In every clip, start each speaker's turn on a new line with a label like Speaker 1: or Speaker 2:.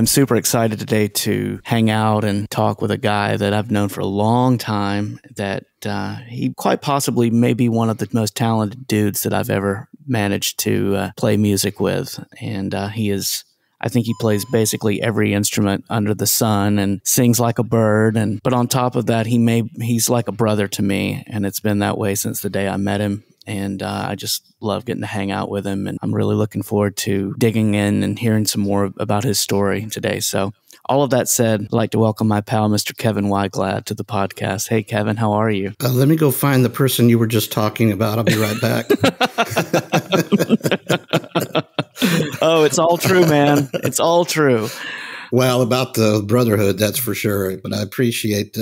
Speaker 1: I'm super excited today to hang out and talk with a guy that I've known for a long time, that he quite possibly may be one of the most talented dudes that I've ever managed to play music with. And I think he plays basically every instrument under the sun and sings like a bird. But on top of that, he's like a brother to me, and it's been that way since the day I met him. And I just love getting to hang out with him, and I'm really looking forward to digging in and hearing some more about his story today. So all of that said, I'd like to welcome my pal, Mr. Kevin Wyglad, to the podcast. Hey, Kevin, how are you?
Speaker 2: Let me go find the person you were just talking about. I'll be right back.
Speaker 1: Oh, it's all true, man. It's all true.
Speaker 2: Well, about the brotherhood, that's for sure. But I appreciate,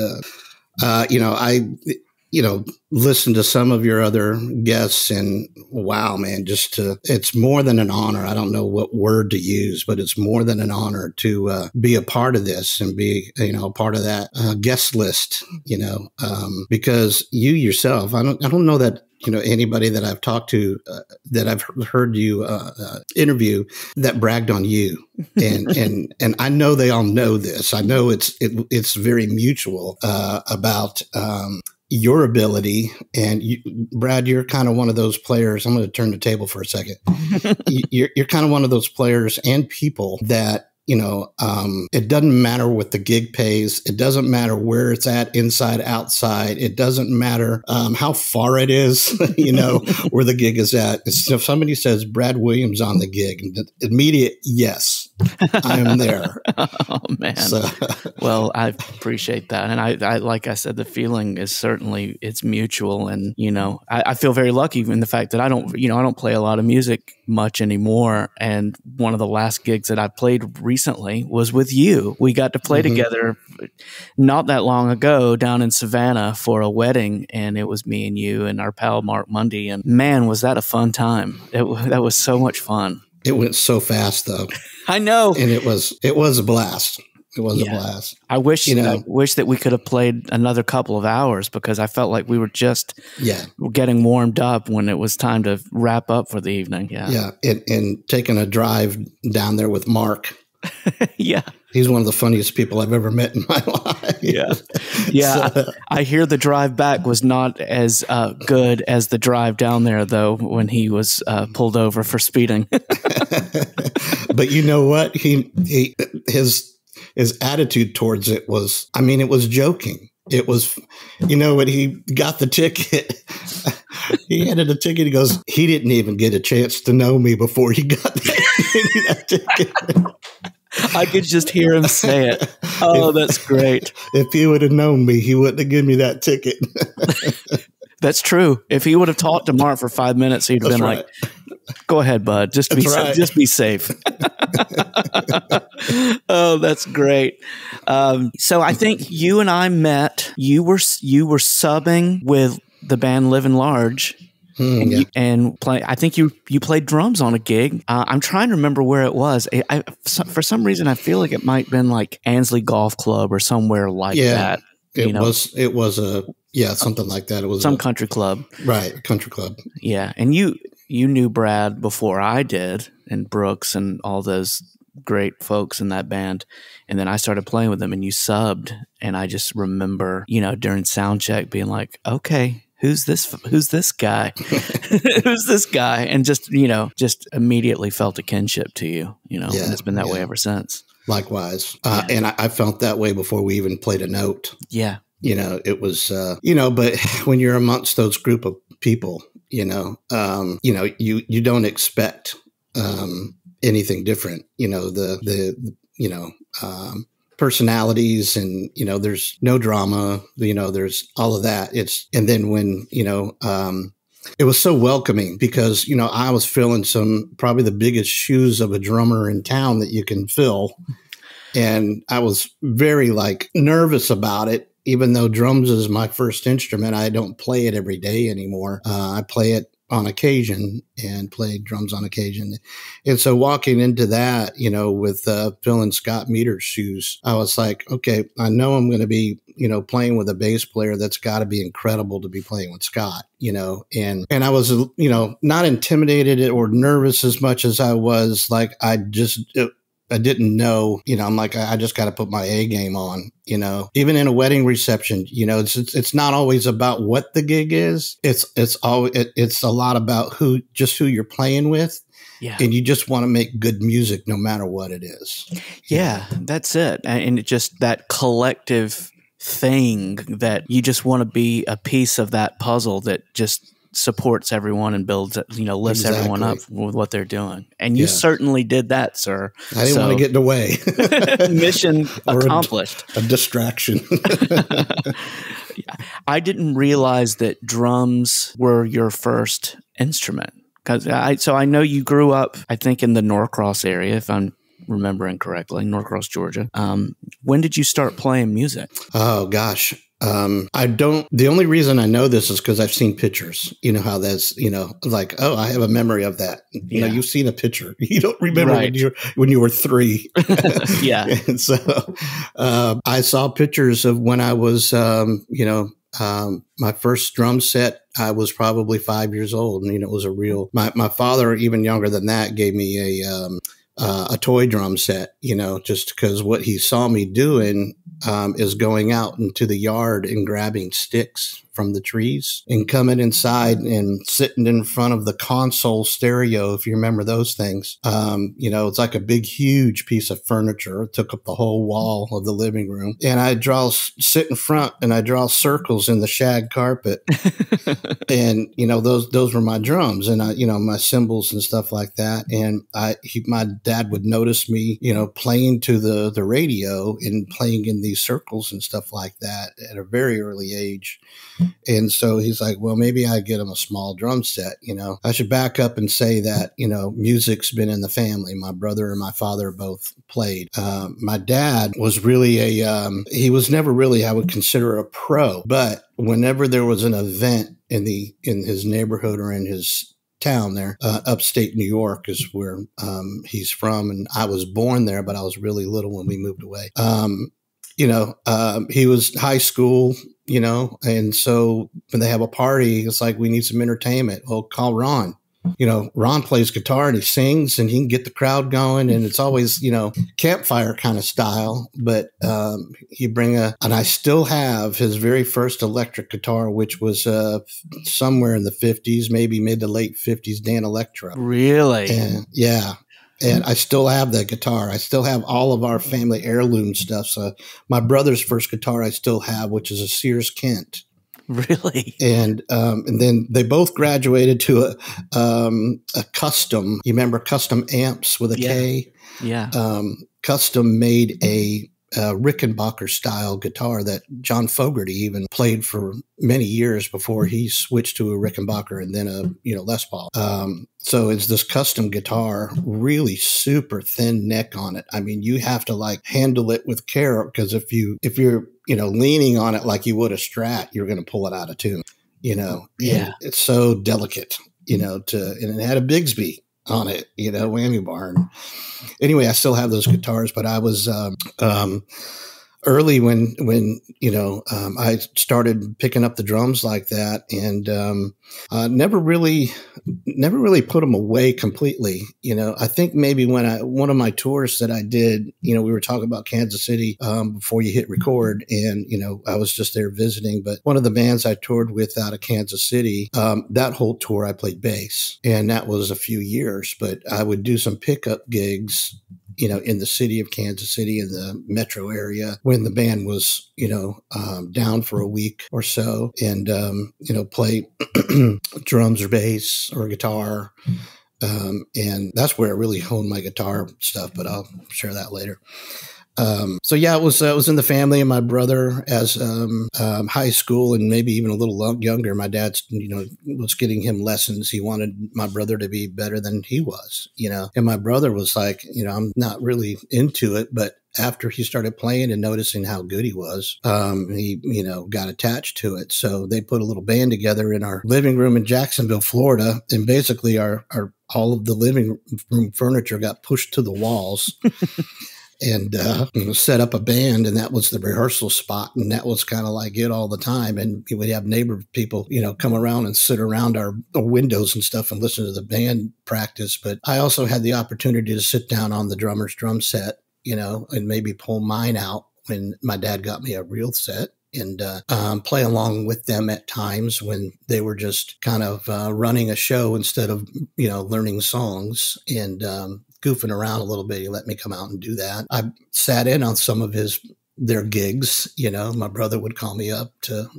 Speaker 2: listen to some of your other guests, and wow, man, it's more than an honor. I don't know what word to use, but it's more than an honor to be a part of this and be, a part of that guest list, because you yourself, I don't know that, anybody that I've talked to, that I've heard you interview, that bragged on you, and I know they all know this. I know it's very mutual about your ability. And Brad, you're kind of one of those players. I'm going to turn the table for a second. You're kind of one of those players and people that, it doesn't matter what the gig pays. It doesn't matter where it's at, inside, outside. It doesn't matter how far it is, where the gig is at. So if somebody says Brad Williams on the gig, immediate, yes, I am there.
Speaker 1: Oh, man. Well, I appreciate that. And I like I said, the feeling is certainly, it's mutual. And, I feel very lucky in the fact that I don't play a lot of music much anymore. And one of the last gigs that I played recently was with you. We got to play together not that long ago down in Savannah for a wedding, and it was me and you and our pal Mark Mundy, and man, was that a fun time. That was so much fun.
Speaker 2: It went so fast though.
Speaker 1: I know.
Speaker 2: And it was a blast. It was a blast.
Speaker 1: I wish that we could have played another couple of hours, because I felt like we were just getting warmed up when it was time to wrap up for the evening.
Speaker 2: Yeah. And taking a drive down there with Mark.
Speaker 1: Yeah.
Speaker 2: He's one of the funniest people I've ever met in my life.
Speaker 1: Yeah. So, I hear the drive back was not as good as the drive down there, though, when he was pulled over for speeding.
Speaker 2: But you know what? His attitude towards it was, it was joking. It was, when he got the ticket, he handed the ticket. He goes, he didn't even get a chance to know me before he got that ticket.
Speaker 1: I could just hear him say it. Oh, that's great.
Speaker 2: If he would have known me, he wouldn't have given me that ticket.
Speaker 1: That's true. If he would have talked to Mark for 5 minutes, he'd have been like, go ahead, bud. Just be safe. Oh, that's great. So I think you and I met. You were subbing with the band Living Large. I think you played drums on a gig. I'm trying to remember where it was. For some reason, I feel like it might have been like Ansley Golf Club or somewhere like that.
Speaker 2: It was something like that. It was
Speaker 1: some country club.
Speaker 2: Right, country club.
Speaker 1: Yeah, and you knew Brad before I did, and Brooks and all those great folks in that band. And then I started playing with them, and you subbed. And I just remember, during sound check being like, okay, who's this guy? Who's this guy? And just immediately felt a kinship to you, and it's been that way ever since.
Speaker 2: Likewise. And I felt that way before we even played a note.
Speaker 1: Yeah.
Speaker 2: It was, but when you're amongst those group of people, you don't expect, anything different, personalities, and, there's no drama, there's all of that. And then when, it was so welcoming, because, I was filling probably the biggest shoes of a drummer in town that you can fill. And I was very nervous about it. Even though drums is my first instrument, I don't play it every day anymore. I play it on occasion and play drums on occasion. And so walking into that, with Phil and Scott Meter's shoes, I was like, okay, I know I'm going to be, playing with a bass player that's got to be incredible to be playing with Scott, and I was, not intimidated or nervous as much as I was I didn't know, I'm like, I just got to put my A game on, even in a wedding reception, it's not always about what the gig is. It's a lot about who you're playing with.
Speaker 1: Yeah.
Speaker 2: And you just want to make good music no matter what it is.
Speaker 1: Yeah, that's it. And it just that collective thing that you just want to be a piece of that puzzle that just supports everyone and builds, lifts everyone up with what they're doing. And you certainly did that, sir.
Speaker 2: I didn't want to get in the way.
Speaker 1: Mission accomplished.
Speaker 2: A distraction.
Speaker 1: I didn't realize that drums were your first instrument. So I know you grew up, I think, in the Norcross area, if I'm remembering correctly, Norcross, Georgia. When did you start playing music?
Speaker 2: Oh, gosh. The only reason I know this is because I've seen pictures. You know how that's, like, oh, I have a memory of that. You've seen a picture. You don't remember when you were 3.
Speaker 1: Yeah.
Speaker 2: And so I saw pictures of when I was, my first drum set, I was probably 5 years old, and it was my father, even younger than that, gave me a toy drum set, just because what he saw me doing is going out into the yard and grabbing sticks from the trees and coming inside and sitting in front of the console stereo, if you remember those things. It's like a big, huge piece of furniture. It took up the whole wall of the living room. And I sit in front and I draw circles in the shag carpet. And, those were my drums and my cymbals and stuff like that. And my dad would notice me, playing to the radio and playing in these circles and stuff like that at a very early age. And so he's like, well, maybe I get him a small drum set. I should back up and say that, music's been in the family. My brother and my father both played. My dad was really he was never really, I would consider, a pro, but whenever there was an event in his neighborhood or in his town there, upstate New York is where he's from. And I was born there, but I was really little when we moved away. He was high school, and so when they have a party, it's like, we need some entertainment. Well, call Ron. Ron plays guitar and he sings and he can get the crowd going. And it's always, campfire kind of style. But he and I still have his very first electric guitar, which was somewhere in the 50s, maybe mid to late 50s, Dan Electro.
Speaker 1: Really?
Speaker 2: And, yeah. And I still have that guitar. I still have all of our family heirloom stuff. So my brother's first guitar I still have, which is a Sears Kent.
Speaker 1: Really?
Speaker 2: And then they both graduated to a custom. You remember Custom Amps with a K?
Speaker 1: Yeah.
Speaker 2: Custom made a Rickenbacker style guitar that John Fogerty even played for many years before he switched to a Rickenbacker and then a Les Paul. So it's this custom guitar, really super thin neck on it. I mean, you have to handle it with care, because if you're leaning on it like you would a Strat, you're going to pull it out of tune. Yeah, it's so delicate. And it had a Bigsby on it, whammy bar. Anyway, I still have those guitars, but I was early when I started picking up the drums like that, and never really put them away completely. I think maybe when one of my tours that I did, we were talking about Kansas City before you hit record, and I was just there visiting. But one of the bands I toured with out of Kansas City, that whole tour I played bass, and that was a few years. But I would do some pickup gigs, in the city of Kansas City, in the metro area, when the band was, down for a week or so, and, play drums or bass or guitar. And that's where I really honed my guitar stuff, but I'll share that later. So yeah, it was in the family, and my brother, as high school and maybe even a little younger, my dad, was getting him lessons. He wanted my brother to be better than he was, and my brother was like, I'm not really into it, but after he started playing and noticing how good he was, he, got attached to it. So they put a little band together in our living room in Jacksonville, Florida, and basically all of the living room furniture got pushed to the walls. and set up a band, and that was the rehearsal spot, and that was kind of like it all the time. And we'd have neighbor people, come around and sit around our windows and stuff and listen to the band practice. But I also had the opportunity to sit down on the drummer's drum set, and maybe pull mine out when my dad got me a real set, and play along with them at times when they were just kind of running a show instead of, learning songs, and goofing around a little bit. He let me come out and do that. I sat in on some of their gigs. My brother would call me up to,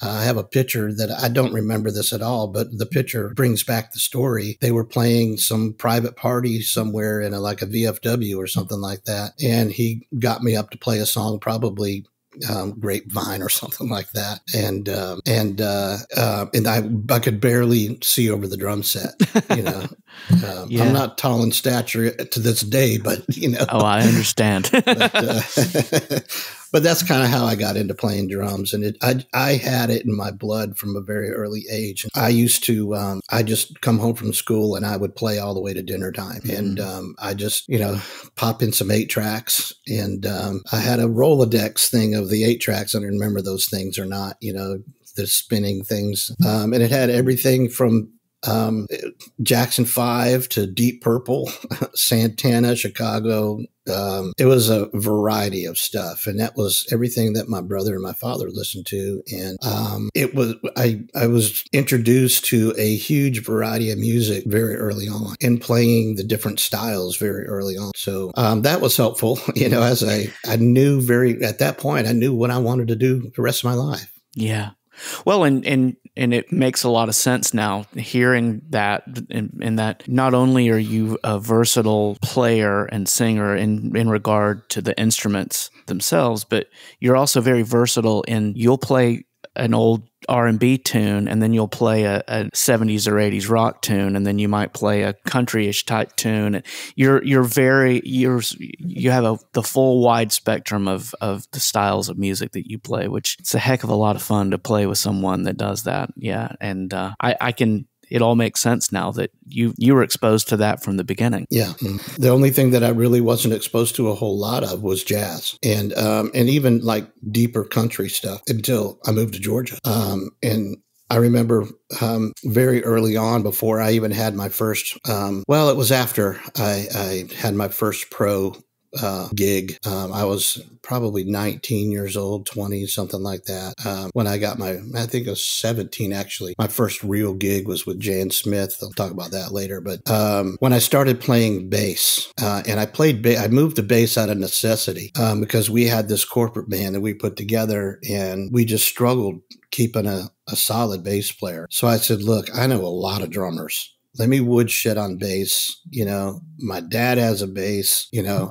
Speaker 2: I have a picture that I don't remember this at all, but the picture brings back the story. They were playing some private party somewhere in like a VFW or something like that. And he got me up to play a song, probably Grapevine or something like that, and I could barely see over the drum set. Yeah. I'm not tall in stature to this day, but
Speaker 1: Oh, I understand.
Speaker 2: But that's kind of how I got into playing drums, and I had it in my blood from a very early age. I used to I just come home from school and I would play all the way to dinner time, and I just pop in some 8-tracks, and I had a Rolodex thing of the 8-tracks. I don't remember those things or not, the spinning things, and it had everything from Jackson 5 to Deep Purple, Santana, Chicago. It was a variety of stuff, and that was everything that my brother and my father listened to. And I was introduced to a huge variety of music very early on, and playing the different styles very early on. So that was helpful, as I knew at that point, I knew what I wanted to do the rest of my life.
Speaker 1: Yeah. Well, and it makes a lot of sense now, hearing that, in that not only are you a versatile player and singer in regard to the instruments themselves, but you're also very versatile you'll play an old R&B tune, and then you'll play a 70s or 80s rock tune, and then you might play a country-ish type tune. You have the full wide spectrum of the styles of music that you play, which it's a heck of a lot of fun to play with someone that does that. Yeah, and it all makes sense now that you were exposed to that from the beginning. Yeah.
Speaker 2: The only thing that I really wasn't exposed to a whole lot of was jazz, and even like deeper country stuff until I moved to Georgia. And I remember very early on, before I even had my first, it was after I had my first pro gig. I was probably 19 years old, 20, something like that. When I got I think it was 17, actually. My first real gig was with Jan Smith. I'll talk about that later. But when I started playing bass, and I moved to bass out of necessity, because we had this corporate band that we put together, and we just struggled keeping a solid bass player. So I said, look, I know a lot of drummers. Let me woodshed on bass. My dad has a bass,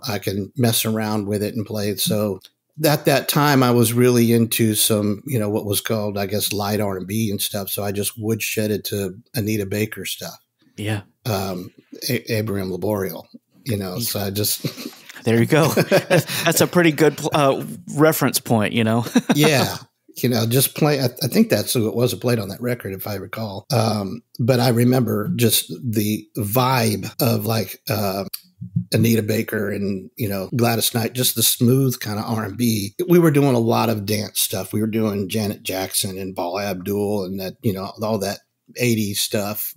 Speaker 2: I can mess around with it and play it. So at that time, I was really into some, what was called, I guess, light R&B and stuff. So I just woodshedded to Anita Baker stuff.
Speaker 1: Yeah.
Speaker 2: Abraham Laboriel, so I just...
Speaker 1: There you go. That's a pretty good reference point,
Speaker 2: Yeah. Just play. I think that's who it was that played on that record, if I recall. But I remember just the vibe of like Anita Baker and Gladys Knight, just the smooth kind of R&B. We were doing a lot of dance stuff. We were doing Janet Jackson and Paula Abdul and that all that 80s stuff.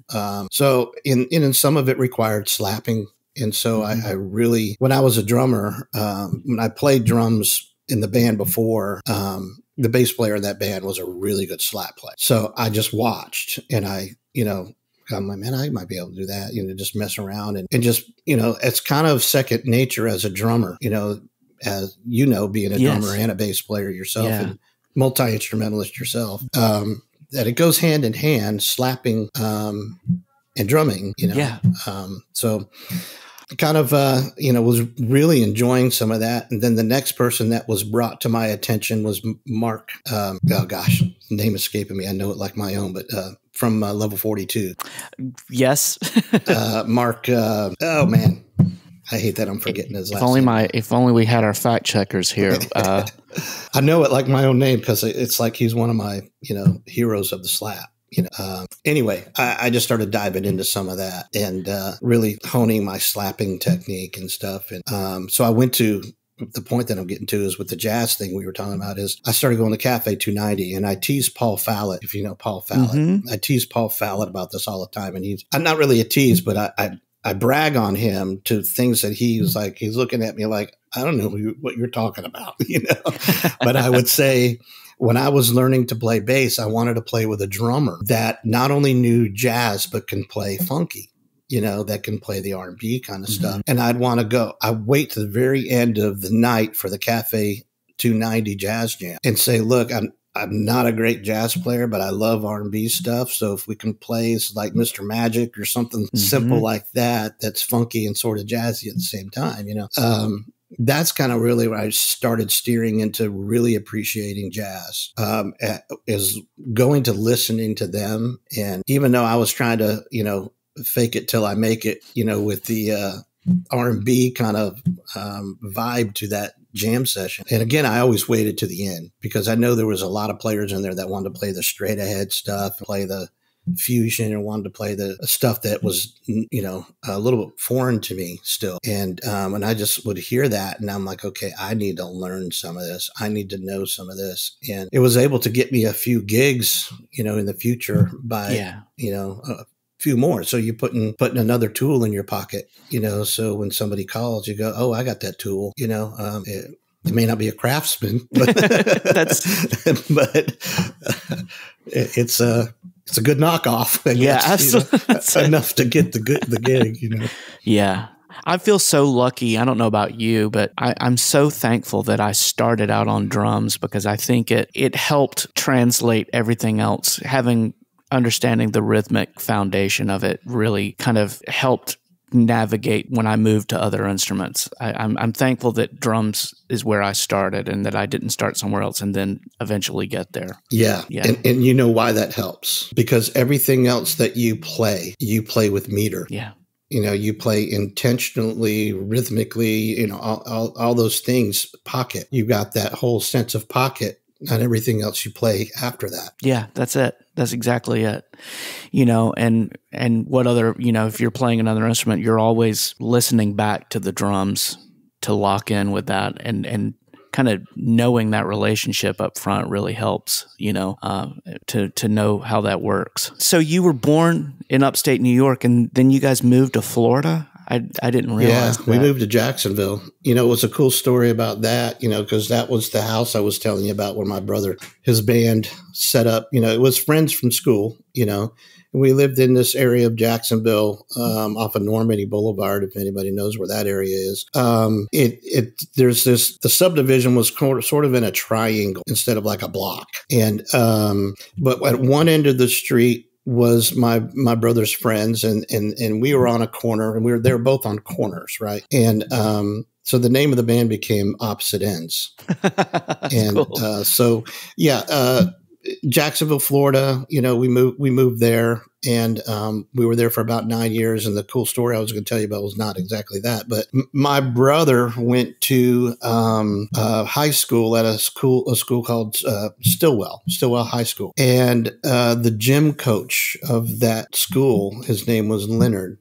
Speaker 2: So in some of it required slapping, and so I really, when I was a drummer, when I played drums in the band before, the bass player in that band was a really good slap player. So I just watched, and I'm like, man, I might be able to do that, just mess around and just, it's kind of second nature as a drummer, as being a drummer and a bass player yourself, and multi-instrumentalist yourself, that it goes hand in hand, slapping and drumming, so kind of, was really enjoying some of that. And then the next person that was brought to my attention was Mark. Oh gosh, name escaping me. I know it like my own, but from Level 42.
Speaker 1: Yes.
Speaker 2: Mark. Oh man, I hate that I'm forgetting his last name.
Speaker 1: If only we had our fact checkers here.
Speaker 2: I know it like my own name because it's like he's one of my heroes of the slap. Anyway, I just started diving into some of that and really honing my slapping technique and stuff. And so I went to the point that I'm getting to is with the jazz thing we were talking about is I started going to Cafe 290 and I teased Paul Fallett, if you know Paul Fallett. I tease Paul Fallett about this all the time. And I'm not really a tease, but I brag on him to things that he's looking at me like, I don't know what you're talking about, but I would say, when I was learning to play bass, I wanted to play with a drummer that not only knew jazz, but can play funky, that can play the R&B kind of stuff. And I'd wait to the very end of the night for the Cafe 290 Jazz Jam and say, look, I'm not a great jazz player, but I love R&B stuff. So if we can play like Mr. Magic or something simple like that, that's funky and sort of jazzy at the same time, that's kind of really where I started steering into really appreciating jazz, is going to listening to them. And even though I was trying to, fake it till I make it, with the R&B kind of vibe to that jam session. And again, I always waited to the end because I know there was a lot of players in there that wanted to play the straight ahead stuff, play the fusion, and wanted to play the stuff that was, a little bit foreign to me still. And I just would hear that and I'm like, okay, I need to learn some of this. I need to know some of this. And it was able to get me a few gigs, in the future by, a few more. So you're putting another tool in your pocket, so when somebody calls, you go, oh, I got that tool, it may not be a craftsman, but it's a good knockoff. I guess, absolutely. Enough to get the gig,
Speaker 1: Yeah. I feel so lucky. I don't know about you, but I'm so thankful that I started out on drums because I think it helped translate everything else. Understanding the rhythmic foundation of it really kind of helped navigate when I moved to other instruments. I'm thankful that drums is where I started and that I didn't start somewhere else and then eventually get there.
Speaker 2: Yeah. And you know why that helps? Because everything else that you play with meter.
Speaker 1: Yeah.
Speaker 2: You play intentionally, rhythmically, all those things, pocket. You got that whole sense of pocket. Not everything else you play after that.
Speaker 1: Yeah, that's it. That's exactly it. And what other, if you're playing another instrument, you're always listening back to the drums to lock in with that and kind of knowing that relationship up front really helps, to know how that works. So you were born in upstate New York and then you guys moved to Florida? I didn't realize that.
Speaker 2: We moved to Jacksonville. It was a cool story about that, because that was the house I was telling you about where my brother, his band set up, it was friends from school, and we lived in this area of Jacksonville, off of Normandy Boulevard, if anybody knows where that area is. The subdivision was sort of in a triangle instead of like a block. And, but at one end of the street, was my brother's friends and we were on a corner and they were both on corners. Right. And, so the name of the band became Opposite Ends. And, cool. Jacksonville, Florida, we moved there and, we were there for about 9 years. And the cool story I was going to tell you about was not exactly that, but my brother went to, high school at a school called, Stillwell High School. And, the gym coach of that school, his name was Leonard.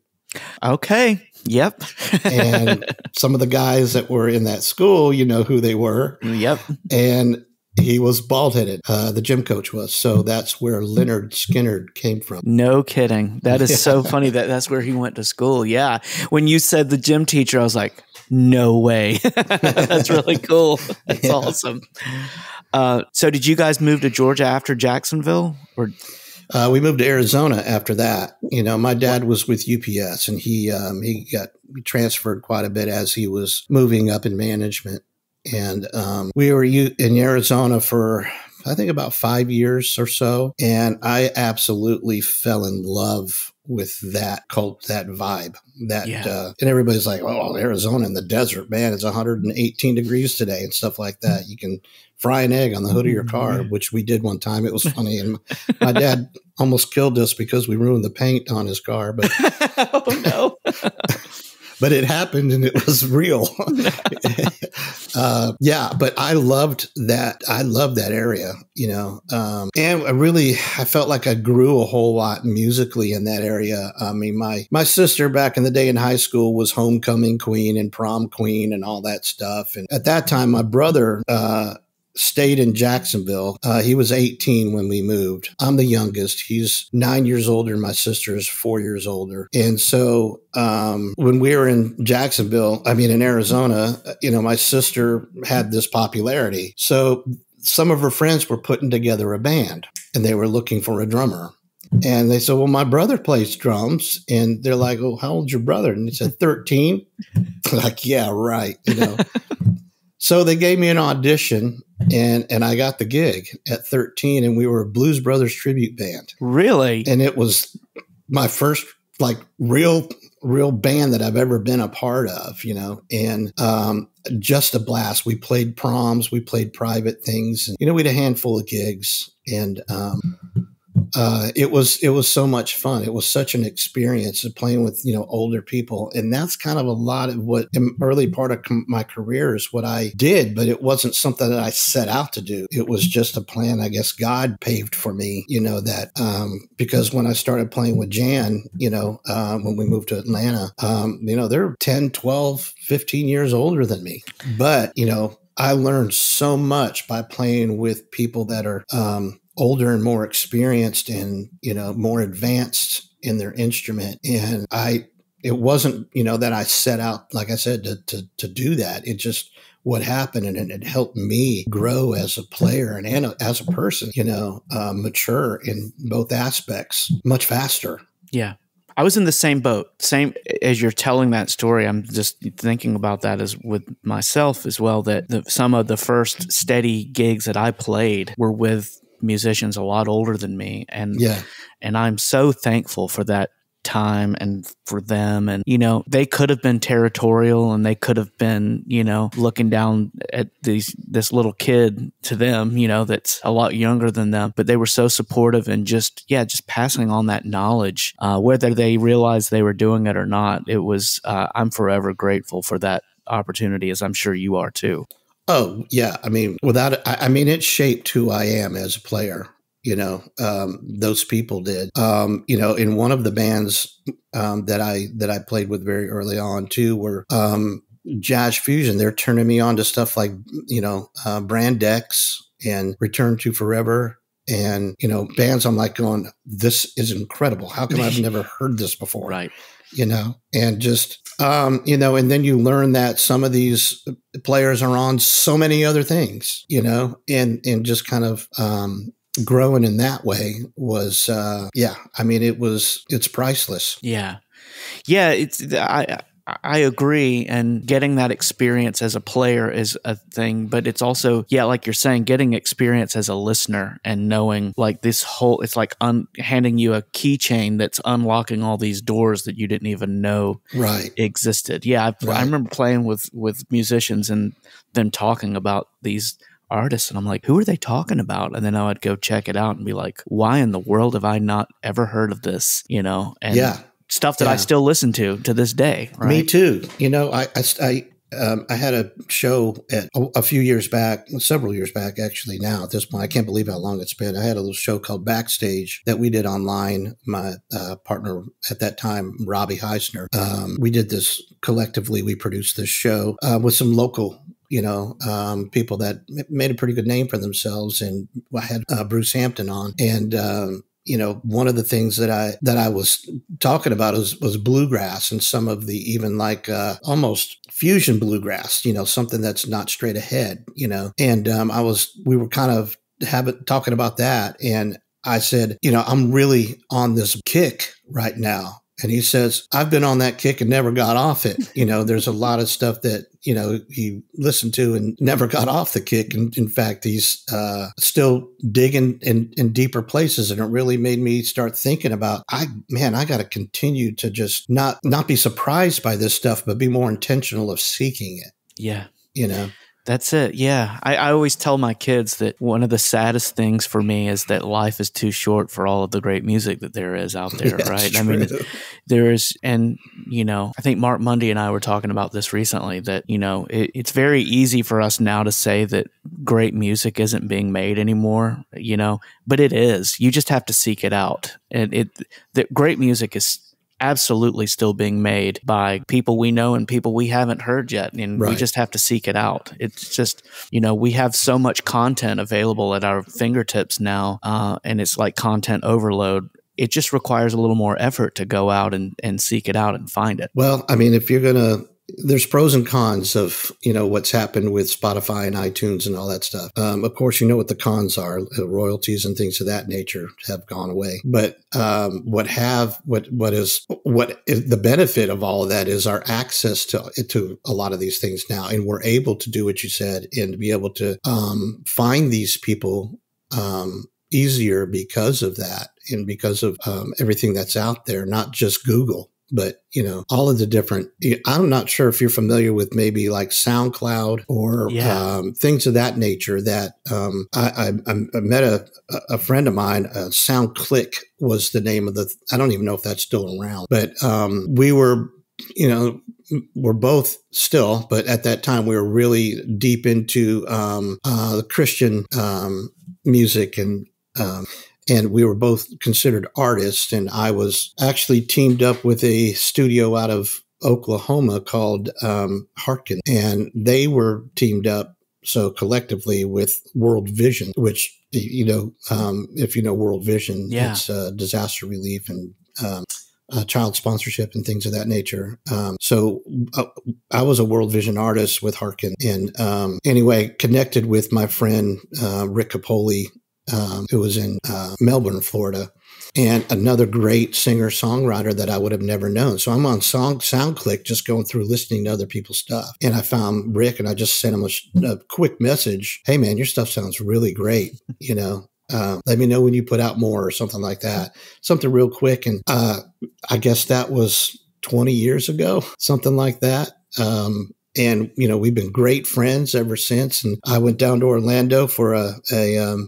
Speaker 1: Okay. Yep.
Speaker 2: And some of the guys that were in that school, who they were.
Speaker 1: Yep.
Speaker 2: And he was bald-headed. The gym coach was. So that's where Leonard Skinner came from.
Speaker 1: No kidding. That is so funny that's where he went to school. Yeah. When you said the gym teacher, I was like, no way. That's really cool. That's awesome. So did you guys move to Georgia after Jacksonville? Or
Speaker 2: we moved to Arizona after that. My dad was with UPS and he got transferred quite a bit as he was moving up in management. And we were in Arizona for, I think, about 5 years or so. And I absolutely fell in love with that vibe. And everybody's like, oh, Arizona in the desert, man, it's 118 degrees today and stuff like that. You can fry an egg on the hood of your car, which we did one time. It was funny. And my dad almost killed us because we ruined the paint on his car. But
Speaker 1: oh, no.
Speaker 2: but it happened and it was real. Yeah, but I loved that. I loved that area, and I felt like I grew a whole lot musically in that area. I mean, my sister back in the day in high school was homecoming queen and prom queen and all that stuff. And at that time, my brother, stayed in Jacksonville. He was 18 when we moved. I'm the youngest. He's 9 years older and my sister is 4 years older. And so when we were in in Arizona, my sister had this popularity. So some of her friends were putting together a band and they were looking for a drummer. And they said, well, my brother plays drums. And they're like, oh, how old's your brother? And he said, 13. Like, yeah, right. So they gave me an audition and I got the gig at 13 and we were a Blues Brothers tribute band.
Speaker 1: Really?
Speaker 2: And it was my first real band that I've ever been a part of, and just a blast. We played proms, we played private things, and, we had a handful of gigs and it was so much fun. It was such an experience of playing with, older people. And that's kind of a lot of what in early part of my career is what I did, but it wasn't something that I set out to do. It was just a plan, I guess God paved for me, because when I started playing with Jan, when we moved to Atlanta, they're 10, 12, 15 years older than me. But, I learned so much by playing with people that are, older and more experienced and, more advanced in their instrument. And it wasn't, that I set out, like I said, to do that. It just what happened and it helped me grow as a player and as a person, mature in both aspects much faster.
Speaker 1: Yeah. I was in the same boat. Same as you're telling that story, I'm just thinking about that as with myself as well, that some of the first steady gigs that I played were with musicians a lot older than me. And I'm so thankful for that time and for them. And, they could have been territorial and they could have been, looking down at this little kid to them, that's a lot younger than them, but they were so supportive and just passing on that knowledge, whether they realized they were doing it or not. It was, I'm forever grateful for that opportunity, as I'm sure you are too.
Speaker 2: Oh, yeah. I mean, without it, it shaped who I am as a player. Those people did. In one of the bands that I played with very early on too were jazz fusion. They're turning me on to stuff like, Brand X and Return to Forever. And, bands I'm like going, this is incredible. How come I've never heard this before?
Speaker 1: Right.
Speaker 2: And just, and then you learn that some of these players are on so many other things, and just kind of, growing in that way was, it's priceless.
Speaker 1: Yeah. Yeah. I agree. And getting that experience as a player is a thing, but it's also, like you're saying, getting experience as a listener and knowing it's like handing you a keychain that's unlocking all these doors that you didn't even know existed. Yeah. I remember playing with musicians and them talking about these artists and I'm like, who are they talking about? And then I would go check it out and be like, why in the world have I not ever heard of this? And stuff that I still listen to this day. Right?
Speaker 2: Me too. I had a show a few years back, several years back, actually. Now at this point, I can't believe how long it's been. I had a little show called Backstage that we did online. My partner at that time, Robbie Heisner, we did this collectively. We produced this show with some local people that made a pretty good name for themselves. And I had Bruce Hampton on, and one of the things that I was talking about was bluegrass and some of the even almost fusion bluegrass, something that's not straight ahead, and we were kind of talking about that, and I said, I'm really on this kick right now. And he says, I've been on that kick and never got off it. There's a lot of stuff that, he listened to and never got off the kick. And in fact, he's still digging in deeper places. And it really made me start thinking about, I got to continue to just not be surprised by this stuff, but be more intentional of seeking it.
Speaker 1: Yeah. That's it. Yeah. I always tell my kids that one of the saddest things for me is that life is too short for all of the great music that there is out there, right? I mean, there is, and, you know, I think Mark Mundy and I were talking about this recently, that, you know, it's very easy for us now to say that great music isn't being made anymore, you know, but it is. You just have to seek it out. And that great music is absolutely still being made by people we know and people we haven't heard yet. And we just have to seek it out. It's just, you know, we have so much content available at our fingertips now, and it's like content overload. It just requires a little more effort to go out and seek it out and find it.
Speaker 2: Well, I mean, if you're going to, there's pros and cons of, you know, what's happened with Spotify and iTunes and all that stuff. Of course, you know what the cons are. Royalties and things of that nature have gone away. But what is the benefit of all of that is our access to a lot of these things now, and we're able to do what you said and to be able to find these people easier because of that, and because of everything that's out there, not just Google. But, you know, all of the different, I'm not sure if you're familiar with maybe like SoundCloud or things of that nature that I met a friend of mine, SoundClick was the name of I don't even know if that's still around, but we were, you know, we're both still, but at that time we were really deep into the Christian music, and we were both considered artists. And I was actually teamed up with a studio out of Oklahoma called Hartkin, and they were teamed up so collectively with World Vision, which, you know, if you know World Vision, it's disaster relief and child sponsorship and things of that nature. So I was a World Vision artist with Hartkin, and anyway, connected with my friend Rick Capoli, who was in Melbourne, Florida, and another great singer-songwriter that I would have never known. So I'm on SoundClick just going through listening to other people's stuff. And I found Rick, and I just sent him a quick message. Hey, man, your stuff sounds really great. You know, let me know when you put out more or something like that. Something real quick. And I guess that was 20 years ago, something like that. And, you know, we've been great friends ever since. And I went down to Orlando for a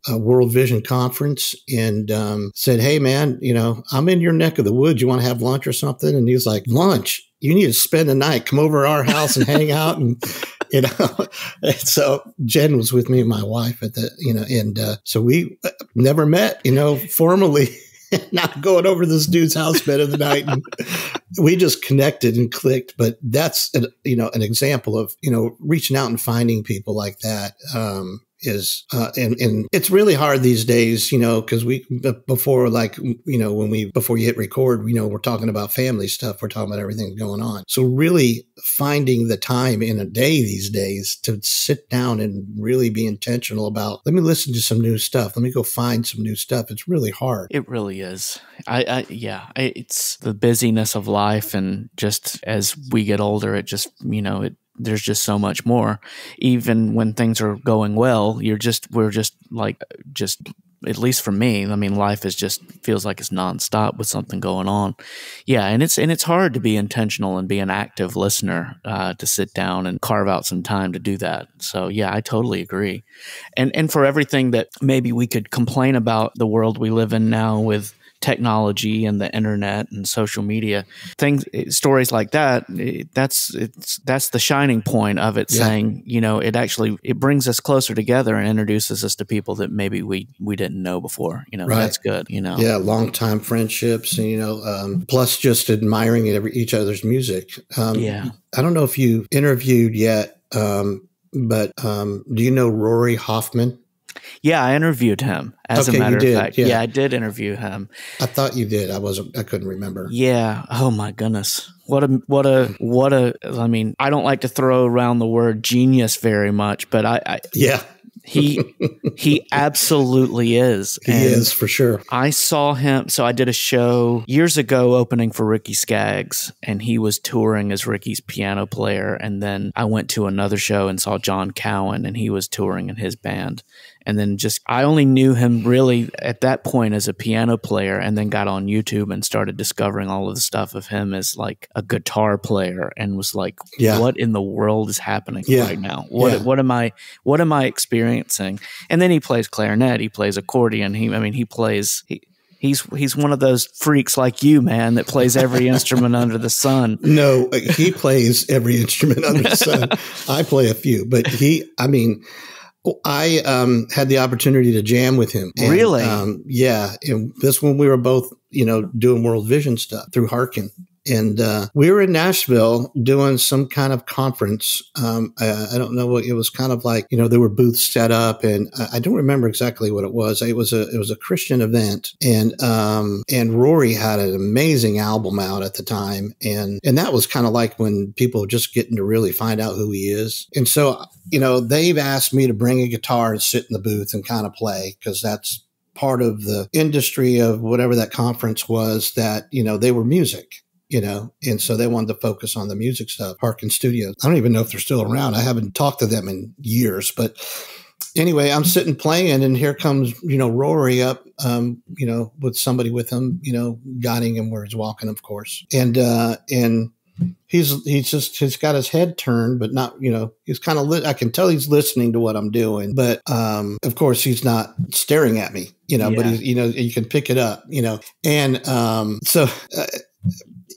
Speaker 2: World Vision conference and said, hey, man, you know, I'm in your neck of the woods. You want to have lunch or something? And he was like, lunch? You need to spend the night. Come over to our house and hang out. And, you know, and so Jen was with me and my wife at the, you know, and so we never met, you know, formally. Not going over to this dude's house bed of the night. And we just connected and clicked. But that's, you know, an example of, you know, reaching out and finding people like that. And it's really hard these days, you know, because before, like, you know, before you hit record, you know, we're talking about family stuff. We're talking about everything going on. So really finding the time in a day these days to sit down and really be intentional about, let me listen to some new stuff. Let me go find some new stuff. It's really hard.
Speaker 1: It really is. It's the busyness of life. And just as we get older, it just, you know, there's just so much more. Even when things are going well, we're just at least for me, I mean, life is just feels like it's nonstop with something going on. Yeah, and it's hard to be intentional and be an active listener, to sit down and carve out some time to do that. So yeah, I totally agree. And for everything that maybe we could complain about the world we live in now with technology and the internet and social media, stories like that, that's the shining point of it, saying, you know, it brings us closer together and introduces us to people that maybe we didn't know before, you know. That's good, you know.
Speaker 2: Yeah, long time friendships, and, you know, plus just admiring each other's music. I don't know if you interviewed yet, but do you know Rory Hoffman?
Speaker 1: Yeah, I interviewed him. As a matter of fact, I did interview him.
Speaker 2: I thought you did. I couldn't remember.
Speaker 1: Yeah. Oh my goodness. What a. I mean, I don't like to throw around the word genius very much, but he absolutely is.
Speaker 2: He is, for sure.
Speaker 1: I saw him. So I did a show years ago opening for Ricky Skaggs, and he was touring as Ricky's piano player. And then I went to another show and saw John Cowan, and he was touring in his band. And then I only knew him really at that point as a piano player, and then got on YouTube and started discovering all of the stuff of him as like a guitar player, and was like, what in the world is happening right now? What am I experiencing? And then he plays clarinet, he plays accordion. He's one of those freaks like you, man, that plays every instrument under the sun.
Speaker 2: No, he plays every instrument under the sun. I play a few, but I had the opportunity to jam with him. And,
Speaker 1: really?
Speaker 2: Yeah. And this when we were both, doing World Vision stuff through Harkin. And we were in Nashville doing some kind of conference. I don't know what it was. Kind of like, there were booths set up, and I don't remember exactly what it was. It was a Christian event, and Rory had an amazing album out at the time, and that was kind of like when people were just getting to really find out who he is. And so, they've asked me to bring a guitar and sit in the booth and kind of play, because that's part of the industry of whatever that conference was, that they were music. And so they wanted to focus on the music stuff. Harkin Studios. I don't even know if they're still around. I haven't talked to them in years, but anyway, I'm sitting playing, and here comes, Rory up, with somebody with him, guiding him where he's walking, of course. And he's got his head turned, but not, he's kind of, I can tell he's listening to what I'm doing, but, of course he's not staring at me, but he's, you can pick it up, and, so,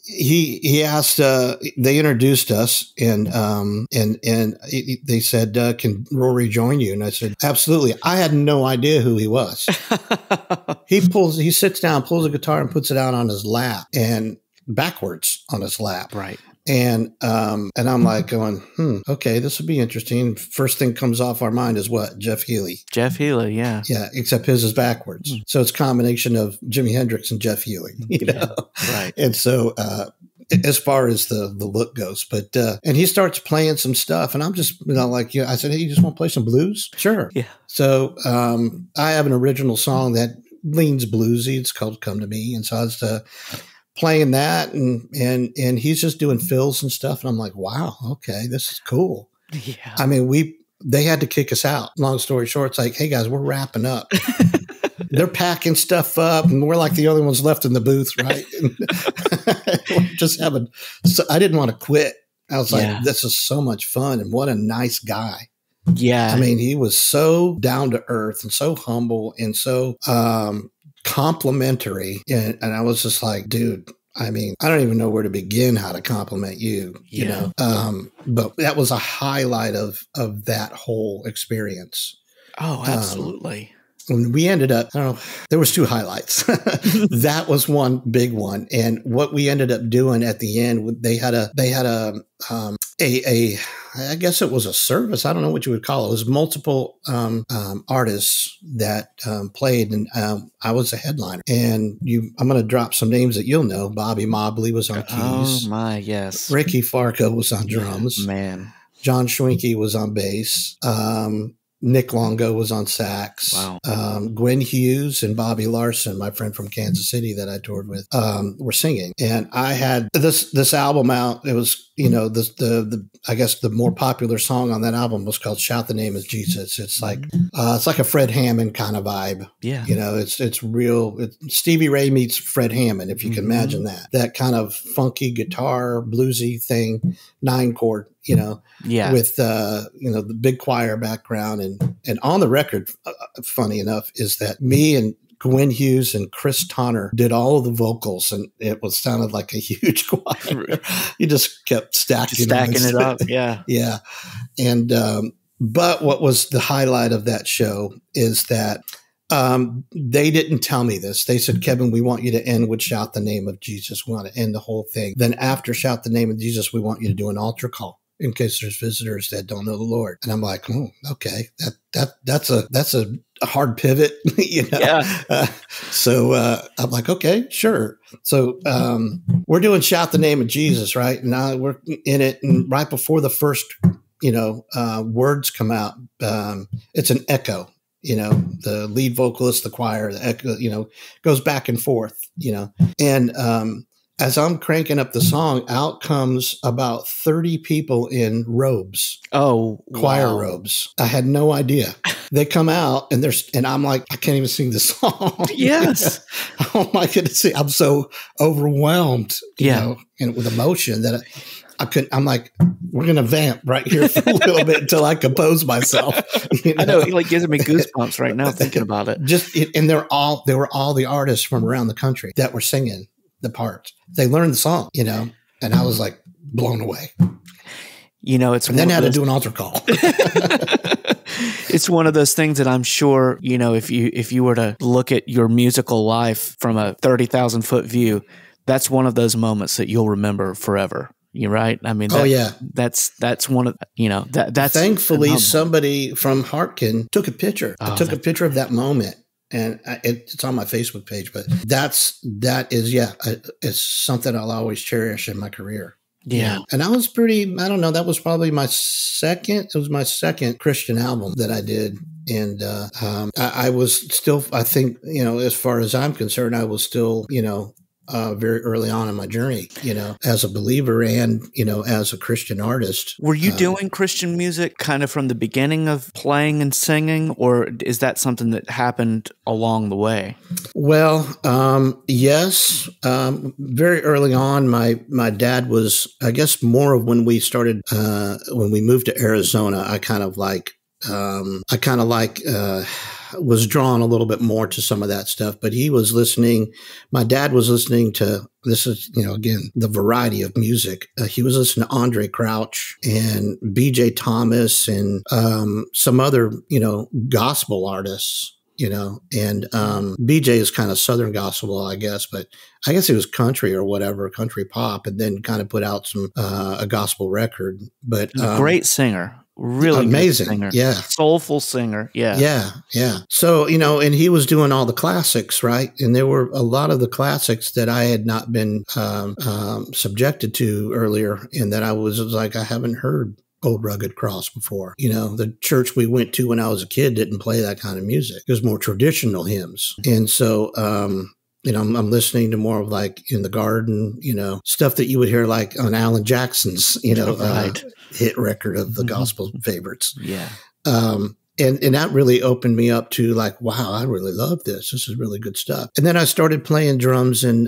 Speaker 2: he asked, they introduced us, and they said, can Rory join you? And I said, absolutely. I had no idea who he was. He sits down, pulls a guitar and puts it out on his lap, and backwards on his lap.
Speaker 1: Right.
Speaker 2: And I'm like going, okay, this would be interesting. First thing comes off our mind is what? Jeff Healey.
Speaker 1: Jeff Healey, yeah.
Speaker 2: Yeah, except his is backwards. So it's a combination of Jimi Hendrix and Jeff Healey,
Speaker 1: Right.
Speaker 2: And so, as far as the look goes, but, and he starts playing some stuff, and I'm just, I said, hey, you just want to play some blues? Sure.
Speaker 1: Yeah.
Speaker 2: So, I have an original song that leans bluesy. It's called Come to Me. And so I was, playing that, and he's just doing fills and stuff. And I'm like, wow, okay, this is cool.
Speaker 1: Yeah.
Speaker 2: I mean, they had to kick us out. Long story short, it's like, hey guys, we're wrapping up. They're packing stuff up, and we're like the only ones left in the booth, right? We're just I didn't want to quit. I was like, this is so much fun, and what a nice guy.
Speaker 1: Yeah.
Speaker 2: I mean, he was so down to earth and so humble and so, complimentary. And I was just like, dude, I mean, I don't even know where to begin how to compliment you, you know? But that was a highlight of that whole experience.
Speaker 1: Oh, absolutely.
Speaker 2: When we ended up, I don't know, there was two highlights. That was one big one. And what we ended up doing at the end, they had I guess it was a service. I don't know what you would call it. It was multiple artists that played, and I was a headliner. And I'm going to drop some names that you'll know. Bobby Mobley was on keys.
Speaker 1: Oh my, yes.
Speaker 2: Ricky Farco was on drums.
Speaker 1: Man.
Speaker 2: John Schwenke was on bass. Nick Longo was on sax.
Speaker 1: Wow.
Speaker 2: Gwen Hughes and Bobby Larson, my friend from Kansas City that I toured with, were singing. And I had this album out. It was, I guess the more popular song on that album was called Shout the Name of Jesus. It's like a Fred Hammond kind of vibe.
Speaker 1: Yeah.
Speaker 2: It's real. Stevie Ray meets Fred Hammond, if you can imagine that kind of funky guitar, bluesy thing, 9-chord, with, the big choir background. And on the record, funny enough, is that me and Gwen Hughes and Chris Tonner did all of the vocals, and it sounded like a huge choir. You just kept stacking
Speaker 1: it up. Yeah.
Speaker 2: Yeah. And, but what was the highlight of that show is that, they didn't tell me this. They said, Kevin, we want you to end with Shout the Name of Jesus. We want to end the whole thing. Then after Shout the Name of Jesus, we want you to do an altar call in case there's visitors that don't know the Lord. And I'm like, okay, that's a hard pivot,
Speaker 1: Yeah.
Speaker 2: So I'm like, okay, sure. So we're doing Shout the Name of Jesus, right? And now we're in it, and right before the first, words come out, it's an echo. The lead vocalist, the choir, the echo, goes back and forth, and as I'm cranking up the song, out comes about 30 people in robes.
Speaker 1: Oh,
Speaker 2: choir
Speaker 1: wow.
Speaker 2: robes. I had no idea. they come out and I'm like, I can't even sing the song.
Speaker 1: Yes.
Speaker 2: Oh my goodness. I'm so overwhelmed, you
Speaker 1: Yeah.
Speaker 2: know, and with emotion that I couldn't, I'm like, we're going to vamp right here for a little bit until I compose myself. You know?
Speaker 1: I know, it like gives me goosebumps right now thinking about it.
Speaker 2: And they were all the artists from around the country that were singing the parts. They learned the song, you know, and I was like blown away.
Speaker 1: You know, it's
Speaker 2: and then I had to do an altar call.
Speaker 1: It's one of those things that I'm sure, you know, if you were to look at your musical life from a 30,000-foot view, that's one of those moments that you'll remember forever. You're right. I mean, that's one of, you know, that's
Speaker 2: thankfully somebody from Hartkin took a picture. I took a picture of that moment, and it's on my Facebook page. But that is it's something I'll always cherish in my career.
Speaker 1: Yeah.
Speaker 2: And I was I don't know, that was probably my second Christian album that I did. And I was still, I think, you know, as far as I'm concerned, I was still, you know, very early on in my journey, you know, as a believer and, you know, as a Christian artist.
Speaker 1: Were you doing Christian music kind of from the beginning of playing and singing, or is that something that happened along the way?
Speaker 2: Well, yes. Very early on, my dad was, I guess, more of when we started, when we moved to Arizona, I kind of was drawn a little bit more to some of that stuff, but my dad was listening to, this is, you know, again, the variety of music. He was listening to Andre Crouch and BJ Thomas and some other, you know, gospel artists, you know, and BJ is kind of Southern gospel, I guess, but I guess it was country or whatever, country pop, and then kind of put out some a gospel record. But
Speaker 1: great singer. Really
Speaker 2: amazing.
Speaker 1: Singer.
Speaker 2: Yeah.
Speaker 1: Soulful singer. Yeah.
Speaker 2: Yeah. Yeah. So, you know, and he was doing all the classics, right? And there were a lot of the classics that I had not been subjected to earlier, and that I was like, I haven't heard Old Rugged Cross before. You know, the church we went to when I was a kid didn't play that kind of music. It was more traditional hymns. And so, you know, I'm listening to more of like In the Garden, you know, stuff that you would hear like on Alan Jackson's, you know, hit record of the gospel favorites.
Speaker 1: Yeah.
Speaker 2: And that really opened me up to like, wow, I really love this. This is really good stuff. And then I started playing drums in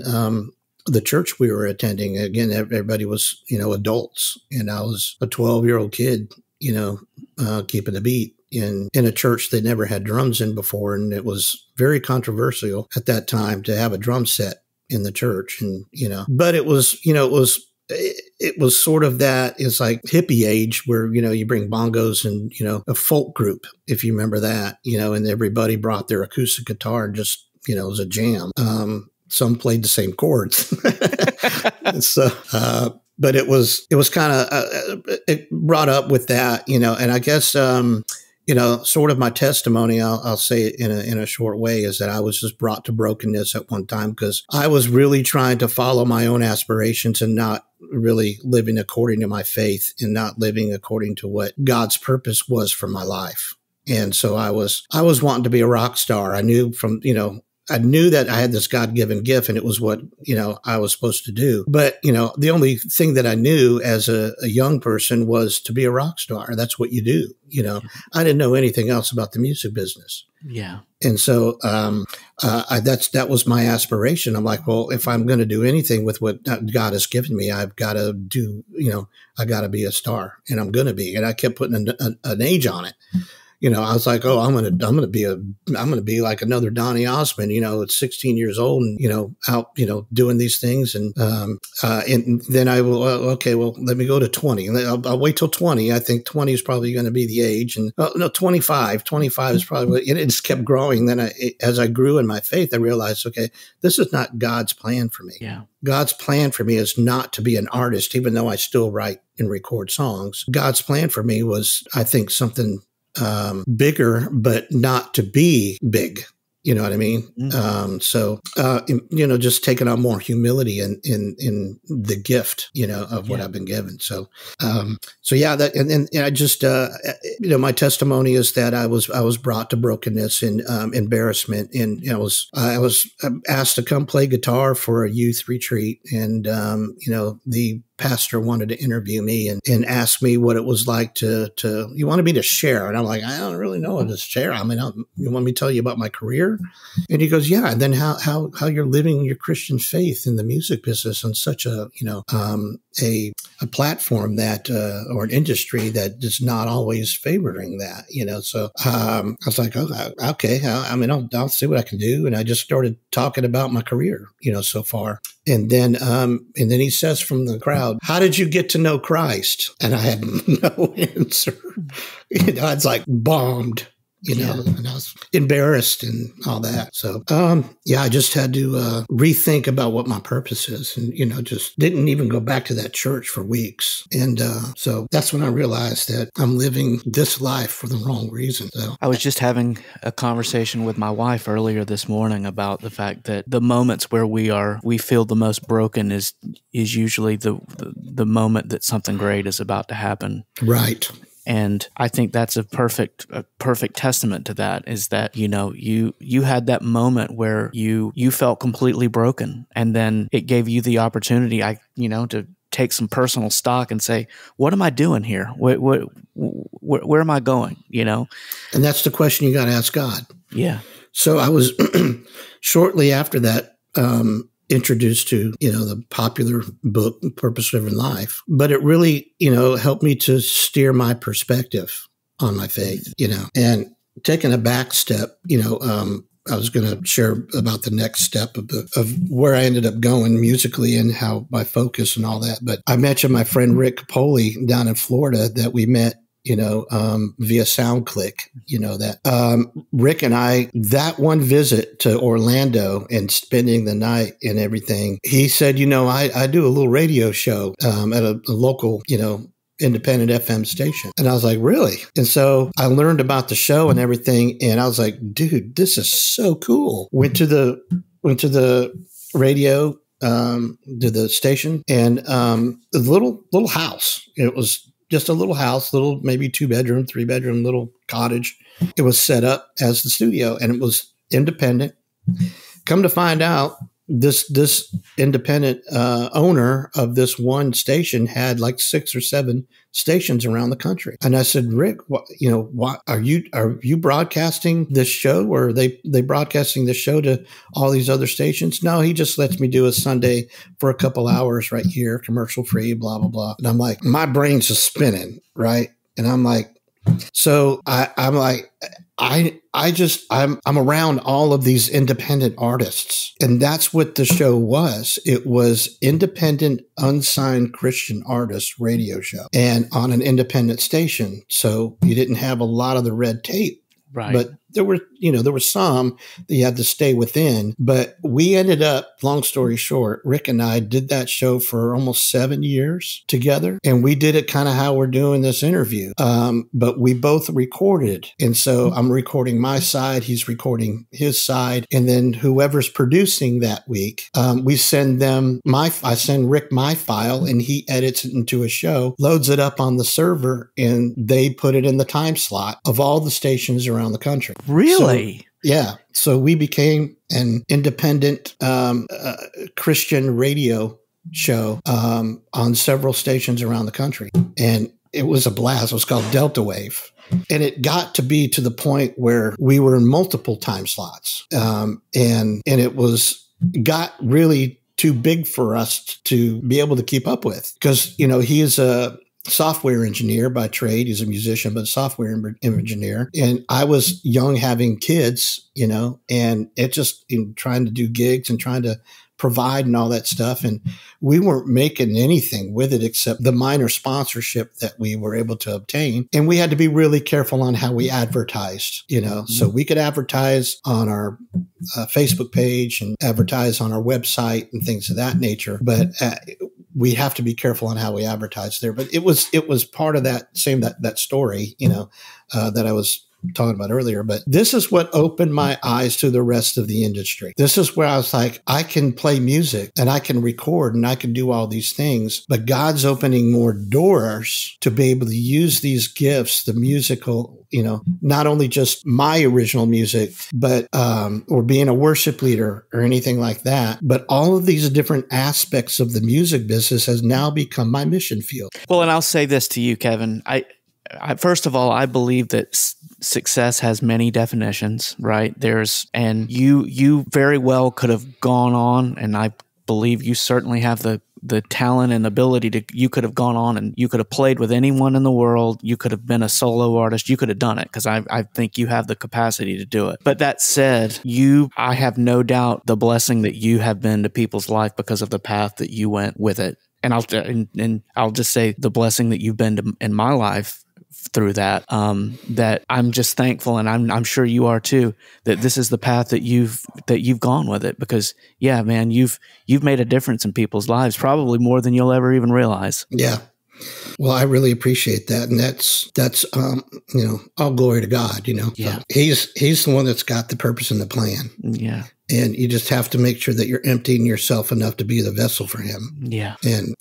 Speaker 2: the church we were attending. Again, everybody was, you know, adults. And I was a 12-year-old kid, you know, keeping the beat in a church they never had drums in before. And it was very controversial at that time to have a drum set in the church. And, you know, but it was, you know, it was sort of that, it's like hippie age where, you know, you bring bongos and, you know, a folk group, if you remember that, you know, and everybody brought their acoustic guitar and just, you know, it was a jam. Some played the same chords. So, but it was kind of, it brought up with that, you know, and I guess, you know, sort of my testimony, I'll say it in a short way, is that I was just brought to brokenness at one time because I was really trying to follow my own aspirations and not really living according to my faith and not living according to what God's purpose was for my life. And so I was wanting to be a rock star. I knew that I had this God-given gift and it was what, you know, I was supposed to do. But, you know, the only thing that I knew as a young person was to be a rock star. That's what you do. You know, I didn't know anything else about the music business.
Speaker 1: Yeah.
Speaker 2: And so, that was my aspiration. I'm like, well, if I'm going to do anything with what God has given me, I've got to do, you know, I got to be a star, and I'm going to be. And I kept putting an age on it. You know, I was like, oh, I'm going to be like another Donny Osmond, you know, at 16 years old and, you know, out, you know, doing these things. And then I will, okay, well, let me go to 20. I'll wait till 20. I think 20 is probably going to be the age. And no, 25 is probably, and it just kept growing. Then as I grew in my faith, I realized, okay, this is not God's plan for me.
Speaker 1: Yeah.
Speaker 2: God's plan for me is not to be an artist, even though I still write and record songs. God's plan for me was, I think, something bigger, but not to be big. You know what I mean? Mm-hmm. So, you know, just taking on more humility in the gift, you know, of what I've been given. So yeah, that, and I just, you know, my testimony is that I was brought to brokenness and, embarrassment. And, you know, I was asked to come play guitar for a youth retreat. And, you know, the pastor wanted to interview me and asked me what it was like he wanted me to share. And I'm like, I don't really know what to share. I mean, you want me to tell you about my career? And he goes, yeah. And then how you're living your Christian faith in the music business on such a, a platform that, or an industry that is not always favoring that, So, I was like, oh, okay. I'll see what I can do. And I just started talking about my career, so far. And then he says from the crowd, how did you get to know Christ? And I had no answer. I was like bombed, and I was embarrassed and all that. So, I just had to rethink about what my purpose is and, just didn't even go back to that church for weeks. And so that's when I realized that I'm living this life for the wrong reason. So
Speaker 1: I was just having a conversation with my wife earlier this morning about the fact that the moments where we feel the most broken is usually the moment that something great is about to happen.
Speaker 2: Right.
Speaker 1: And I think that's a perfect testament to that, is that, you had that moment where you felt completely broken, and then it gave you the opportunity, to take some personal stock and say, what am I doing here? Where am I going?
Speaker 2: And that's the question you got to ask God.
Speaker 1: Yeah.
Speaker 2: So I was shortly after that, introduced to, the popular book, Purpose-Driven Life. But it really, helped me to steer my perspective on my faith, and taking a back step, I was going to share about the next step of where I ended up going musically and how my focus and all that. But I mentioned my friend Rick Poley down in Florida that we met, via SoundClick, that Rick and I, that one visit to Orlando and spending the night and everything, he said, I do a little radio show at a local, independent FM station. And I was like, really? And so I learned about the show and everything. And I was like, dude, this is so cool. Went to the radio, to the station, and a little house. It was just a little house, little maybe 2-bedroom, 3-bedroom little cottage. It was set up as the studio, and it was independent. Come to find out, this independent owner of this one station had like 6 or 7 stations around the country. And I said, Rick, what are you broadcasting this show, or are they broadcasting this show to all these other stations? No, he just lets me do a Sunday for a couple hours right here, commercial free, blah, blah, blah. And I'm like, my brain's just spinning, right? And I'm like, so I'm like, I'm around all of these independent artists, and that's what the show was. It was independent, unsigned Christian artist radio show, and on an independent station. So you didn't have a lot of the red tape,
Speaker 1: right?
Speaker 2: But there were some that you had to stay within. But we ended up, long story short, Rick and I did that show for almost 7 years together. And we did it kind of how we're doing this interview. But we both recorded. And so I'm recording my side, he's recording his side. And then whoever's producing that week, we send them I send Rick my file, and he edits it into a show, loads it up on the server, and they put it in the time slot of all the stations around the country.
Speaker 1: Really?
Speaker 2: So, yeah. So we became an independent Christian radio show on several stations around the country. And it was a blast. It was called Delta Wave. And it got to be to the point where we were in multiple time slots. And it got really too big for us to be able to keep up with, because, he is a software engineer by trade. He's a musician, but a software engineer. And I was young, having kids, and it just trying to do gigs and trying to provide and all that stuff. And we weren't making anything with it except the minor sponsorship that we were able to obtain. And we had to be really careful on how we advertised, so we could advertise on our Facebook page and advertise on our website and things of that nature. But we have to be careful on how we advertise there. But it was part of that story, that I was talking about earlier, but this is what opened my eyes to the rest of the industry. This is where I was like, I can play music and I can record and I can do all these things, but God's opening more doors to be able to use these gifts, the musical, not only just my original music, but, or being a worship leader or anything like that, but all of these different aspects of the music business has now become my mission field.
Speaker 1: Well, and I'll say this to you, Kevin. First of all, I believe that success has many definitions, right? And you very well could have gone on, and I believe you certainly have the talent and ability you could have gone on and you could have played with anyone in the world. You could have been a solo artist. You could have done it because I think you have the capacity to do it. But that said, I have no doubt the blessing that you have been to people's life because of the path that you went with it. And I'll just say the blessing that you've been in my life through that, that I'm just thankful, and I'm sure you are too, that this is the path that you've gone with it, because yeah, man, you've made a difference in people's lives, probably more than you'll ever even realize.
Speaker 2: Yeah. Well, I really appreciate that. And that's all glory to God,
Speaker 1: Yeah.
Speaker 2: So he's the one that's got the purpose and the plan.
Speaker 1: Yeah.
Speaker 2: And you just have to make sure that you're emptying yourself enough to be the vessel for him.
Speaker 1: Yeah.
Speaker 2: And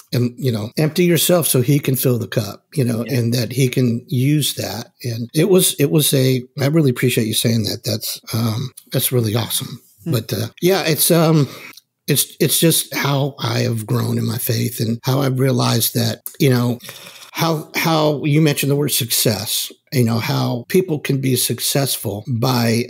Speaker 2: empty yourself so he can fill the cup, and that he can use that. And I really appreciate you saying that. That's really awesome. But, it's just how I have grown in my faith and how I've realized that, how you mentioned the word success, how people can be successful by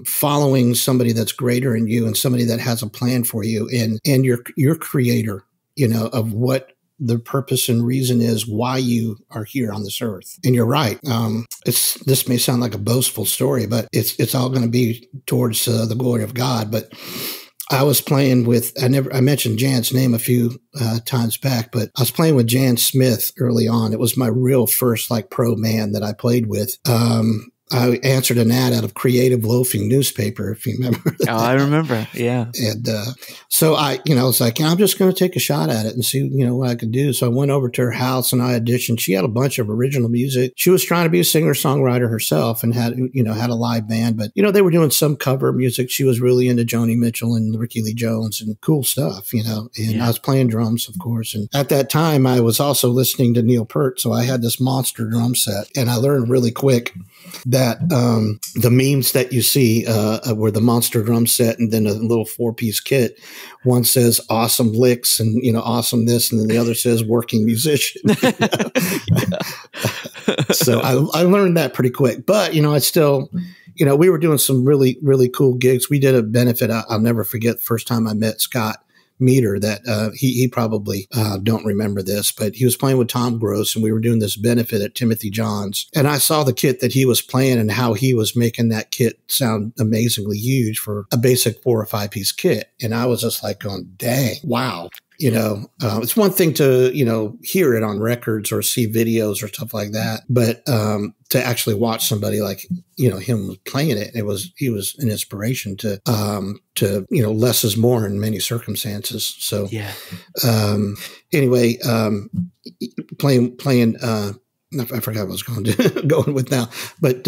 Speaker 2: following somebody that's greater than you and somebody that has a plan for you and your creator, of what the purpose and reason is why you are here on this earth. And you're right. This may sound like a boastful story, but it's all going to be towards the glory of God. But I was playing with, I mentioned Jan's name a few times back, but I was playing with Jan Smith early on. It was my real first pro band that I played with. I answered an ad out of Creative Loafing newspaper, if you remember that.
Speaker 1: Oh, I remember. Yeah.
Speaker 2: And so I was like, I'm just going to take a shot at it and see, what I could do. So I went over to her house and I auditioned. She had a bunch of original music. She was trying to be a singer-songwriter herself and had a live band. But, they were doing some cover music. She was really into Joni Mitchell and Ricky Lee Jones and cool stuff, and I was playing drums, of course. And at that time, I was also listening to Neil Peart. So I had this monster drum set. And I learned really quick that the memes that you see were the monster drum set and then a little 4-piece kit. One says awesome licks and, awesome this, and then the other says working musician. So I learned that pretty quick. But, I still, we were doing some really, really cool gigs. We did a benefit. I'll never forget the first time I met Scott Meter, that he probably don't remember this, but he was playing with Tom Gross and we were doing this benefit at Timothy John's, and I saw the kit that he was playing and how he was making that kit sound amazingly huge for a basic 4 or 5 piece kit. And I was just like going, dang, wow. It's one thing to, hear it on records or see videos or stuff like that. But to actually watch somebody like, him playing it, he was an inspiration to less is more in many circumstances. So,
Speaker 1: yeah.
Speaker 2: Anyway, playing, I forgot what I was going with now, but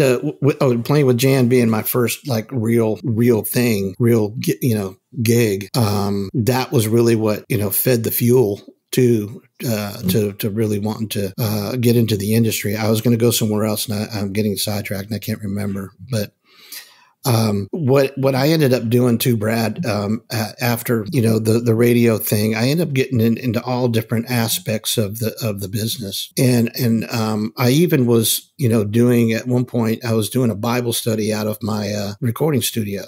Speaker 2: playing with Jan being my first real gig. That was really what fed the fuel to really wanting to get into the industry. I was going to go somewhere else, and I'm getting sidetracked, and I can't remember, but. What I ended up doing too, Brad, after, the radio thing, I ended up getting into all different aspects of the business. And I even was, doing at one point, I was doing a Bible study out of my recording studio.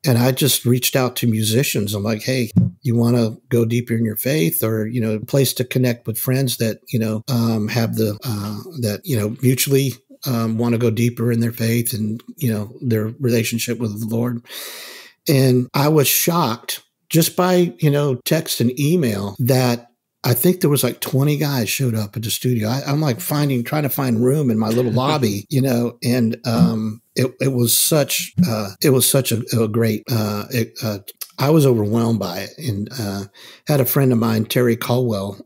Speaker 2: And I just reached out to musicians. I'm like, hey, you want to go deeper in your faith, or, a place to connect with friends that, have that mutually want to go deeper in their faith and, their relationship with the Lord. And I was shocked just by, text and email that I think there was 20 guys showed up at the studio. I'm trying to find room in my little lobby, and it was such a great I was overwhelmed by it, and had a friend of mine, Terry Caldwell,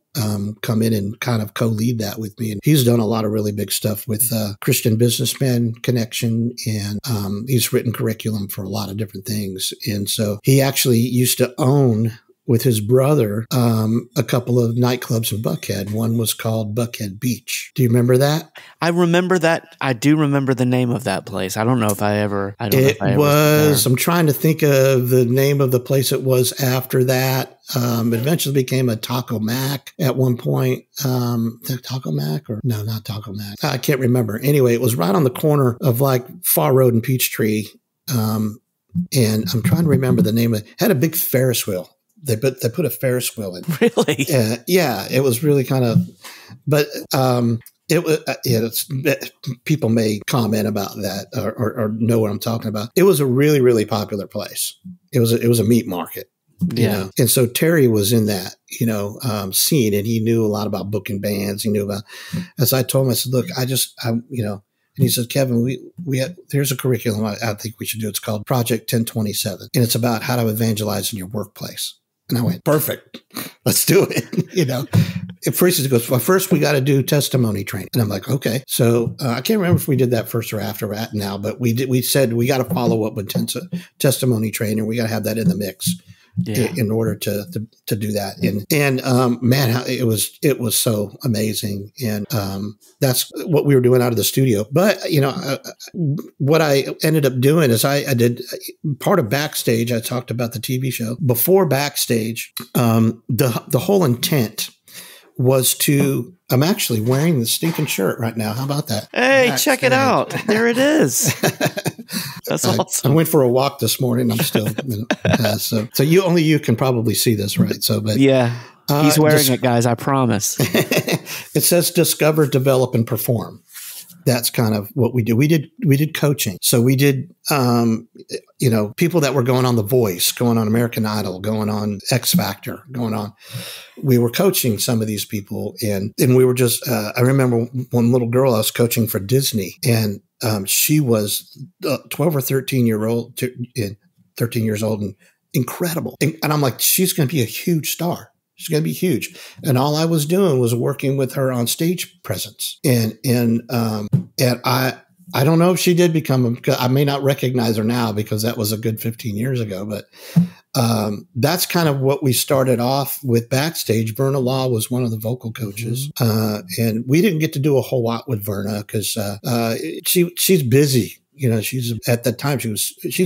Speaker 2: come in and kind of co-lead that with me. And he's done a lot of really big stuff with Christian Businessman Connection, and he's written curriculum for a lot of different things. And so he actually used to own, with his brother, a couple of nightclubs in Buckhead. One was called Buckhead Beach. Do you remember that?
Speaker 1: I remember that. I do remember the name of that place. I don't know if I ever.
Speaker 2: I'm trying to think of the name of the place it was after that. It eventually became a Taco Mac at one point. Taco Mac, or no, not Taco Mac. I can't remember. Anyway, it was right on the corner of like Far Road and Peachtree. And I'm trying to remember the name of it. It had a big Ferris wheel. They put a Ferris wheel in.
Speaker 1: Really?
Speaker 2: Yeah, it was really kind of, but it was. People may comment about that or know what I'm talking about. It was a really, really popular place. It was a meat market. You know? And so Terry was in that, scene, and he knew a lot about booking bands. He knew about, as I told him, I said, look, and he says, Kevin, there's a curriculum I think we should do. It's called Project 1027. And it's about how to evangelize in your workplace. And I went, perfect. Let's do it. At first he goes, well, first we got to do testimony training. And I'm like, okay. So I can't remember if we did that first or after that now, but we said we got to follow up with testimony training. We got to have that in the mix. Yeah. In order to do that. And man, it was so amazing. And that's what we were doing out of the studio. But, what I ended up doing is I did part of Backstage. I talked about the TV show. Before Backstage, the whole intent was to, I'm actually wearing the stinking shirt right now. How about that?
Speaker 1: Hey, Backstage. Check it out. There it is. That's awesome.
Speaker 2: I went for a walk this morning. I'm still, so you can probably see this, right? So, but
Speaker 1: yeah, he's wearing it, guys. I promise.
Speaker 2: It says discover, develop, and perform. That's kind of what we do. We did coaching. So we did, people that were going on The Voice, going on American Idol, going on X Factor, we were coaching some of these people. And we were just, I remember one little girl I was coaching for Disney, and she was 12 or 13 years old and incredible. And I'm like, she's going to be a huge star. She's going to be huge. And all I was doing was working with her on stage presence. And I don't know if she did I may not recognize her now because that was a good 15 years ago, but that's kind of what we started off with Backstage. Verna Law was one of the vocal coaches. And we didn't get to do a whole lot with Verna because she's busy. She's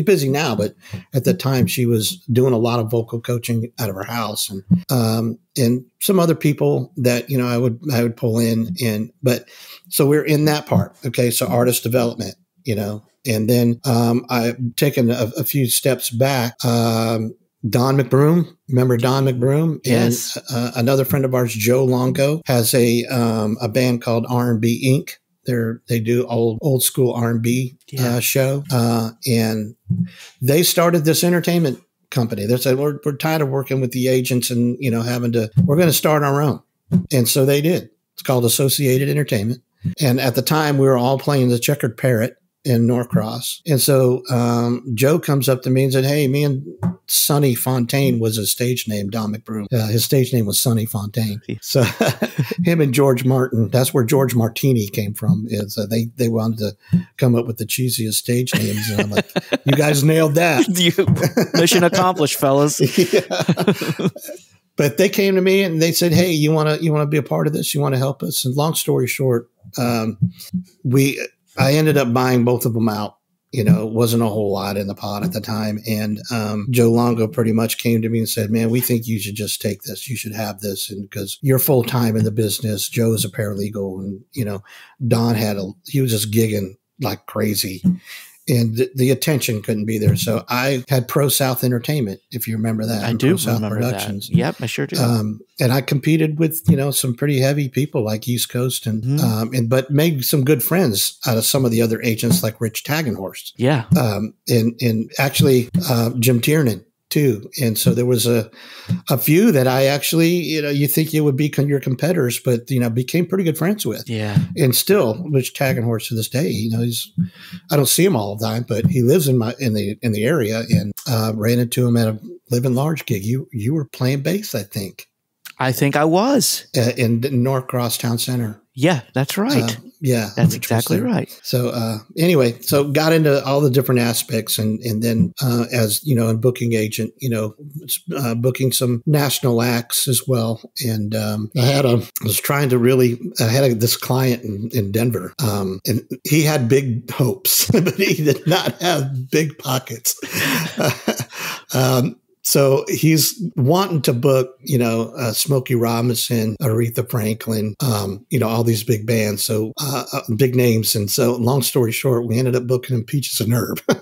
Speaker 2: busy now, but at the time she was doing a lot of vocal coaching out of her house, and some other people that, I would pull in, but so we're in that part. Okay. So artist development, and then, I've taken a few steps back. Don McBroom, remember Don McBroom?
Speaker 1: Yes.
Speaker 2: And another friend of ours, Joe Longo, has a band called R&B Inc. They do old school R&B show, and they started this entertainment company. They said we're tired of working with the agents and we're going to start our own, and so they did. It's called Associated Entertainment, and at the time we were all playing the Checkered Parrot in Norcross, and so Joe comes up to me and said, "Hey, me and Sonny Fontaine was his stage name, Don McBroom. His stage name was Sonny Fontaine. So him and George Martin, that's where George Martini came from. Is they wanted to come up with the cheesiest stage names. And I'm like, you guys nailed that.
Speaker 1: Mission accomplished, fellas.
Speaker 2: Yeah. But they came to me and they said, "Hey, you want to be a part of this? You want to help us?" And long story short, I ended up buying both of them out. It wasn't a whole lot in the pot at the time. And Joe Longo pretty much came to me and said, "Man, we think you should just take this. You should have this. And because you're full time in the business, Joe's a paralegal, and, Don he was just gigging like crazy. And the attention couldn't be there. So I had Pro South Entertainment, if you remember that.
Speaker 1: I do remember Productions. That. Yep, I sure do.
Speaker 2: And I competed with, some pretty heavy people like East Coast but made some good friends out of some of the other agents like Rich Tagenhorst.
Speaker 1: Yeah.
Speaker 2: And actually Jim Tiernan too. And so there was a few that I actually, you think you would be your competitors, but, became pretty good friends with.
Speaker 1: Yeah.
Speaker 2: And still, which tagging horse to this day, I don't see him all the time, but he lives in the area, and ran into him at a Living Large gig. You were playing bass, I think.
Speaker 1: I think I was.
Speaker 2: In Norcross Town Center.
Speaker 1: Yeah, that's right.
Speaker 2: Yeah.
Speaker 1: That's exactly right.
Speaker 2: So anyway, got into all the different aspects, and then as, a booking agent, booking some national acts as well. And I had this client in Denver, and he had big hopes, but he did not have big pockets. So he's wanting to book, Smokey Robinson, Aretha Franklin, all these big bands, so big names. And so, long story short, we ended up booking him Peaches and Herb. A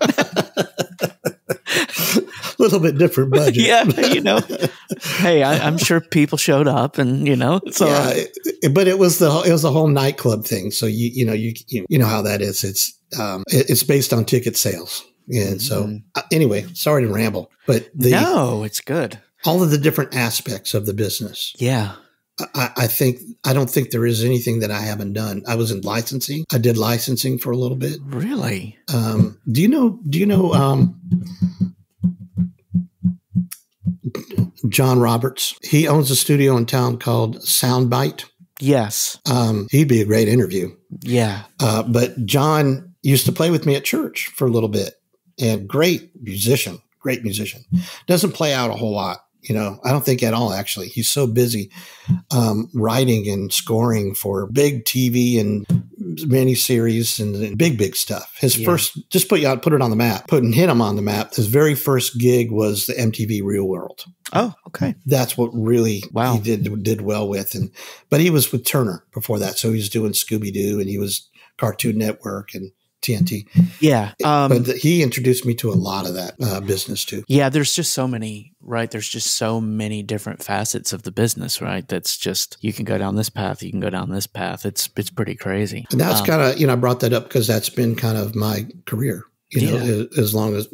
Speaker 2: little bit different budget.
Speaker 1: Yeah, hey, I'm sure people showed up, and so
Speaker 2: yeah, but it was the whole nightclub thing. So you know how that is. It's based on ticket sales. And so, anyway, sorry to ramble, but
Speaker 1: no, it's good.
Speaker 2: All of the different aspects of the business.
Speaker 1: Yeah.
Speaker 2: I don't think there is anything that I haven't done. I was in licensing. I did licensing for a little bit.
Speaker 1: Really?
Speaker 2: Do you know John Roberts? He owns a studio in town called Soundbite.
Speaker 1: Yes.
Speaker 2: He'd be a great interview.
Speaker 1: Yeah.
Speaker 2: But John used to play with me at church for a little bit. And great musician. Doesn't play out a whole lot, I don't think at all, actually. He's so busy writing and scoring for big TV and miniseries and big stuff. His first, just put it on the map, putting him on the map. His very first gig was the MTV Real World.
Speaker 1: Oh, okay.
Speaker 2: That's what really
Speaker 1: he
Speaker 2: did well with. But he was with Turner before that. So he was doing Scooby-Doo, and he was Cartoon Network and TNT.
Speaker 1: Yeah.
Speaker 2: But he introduced me to a lot of that business too.
Speaker 1: Yeah. There's just so many, right? There's just so many different facets of the business, right? That's just, you can go down this path, you can go down this path. It's pretty crazy.
Speaker 2: And that's kind of, I brought that up because that's been kind of my career, as long as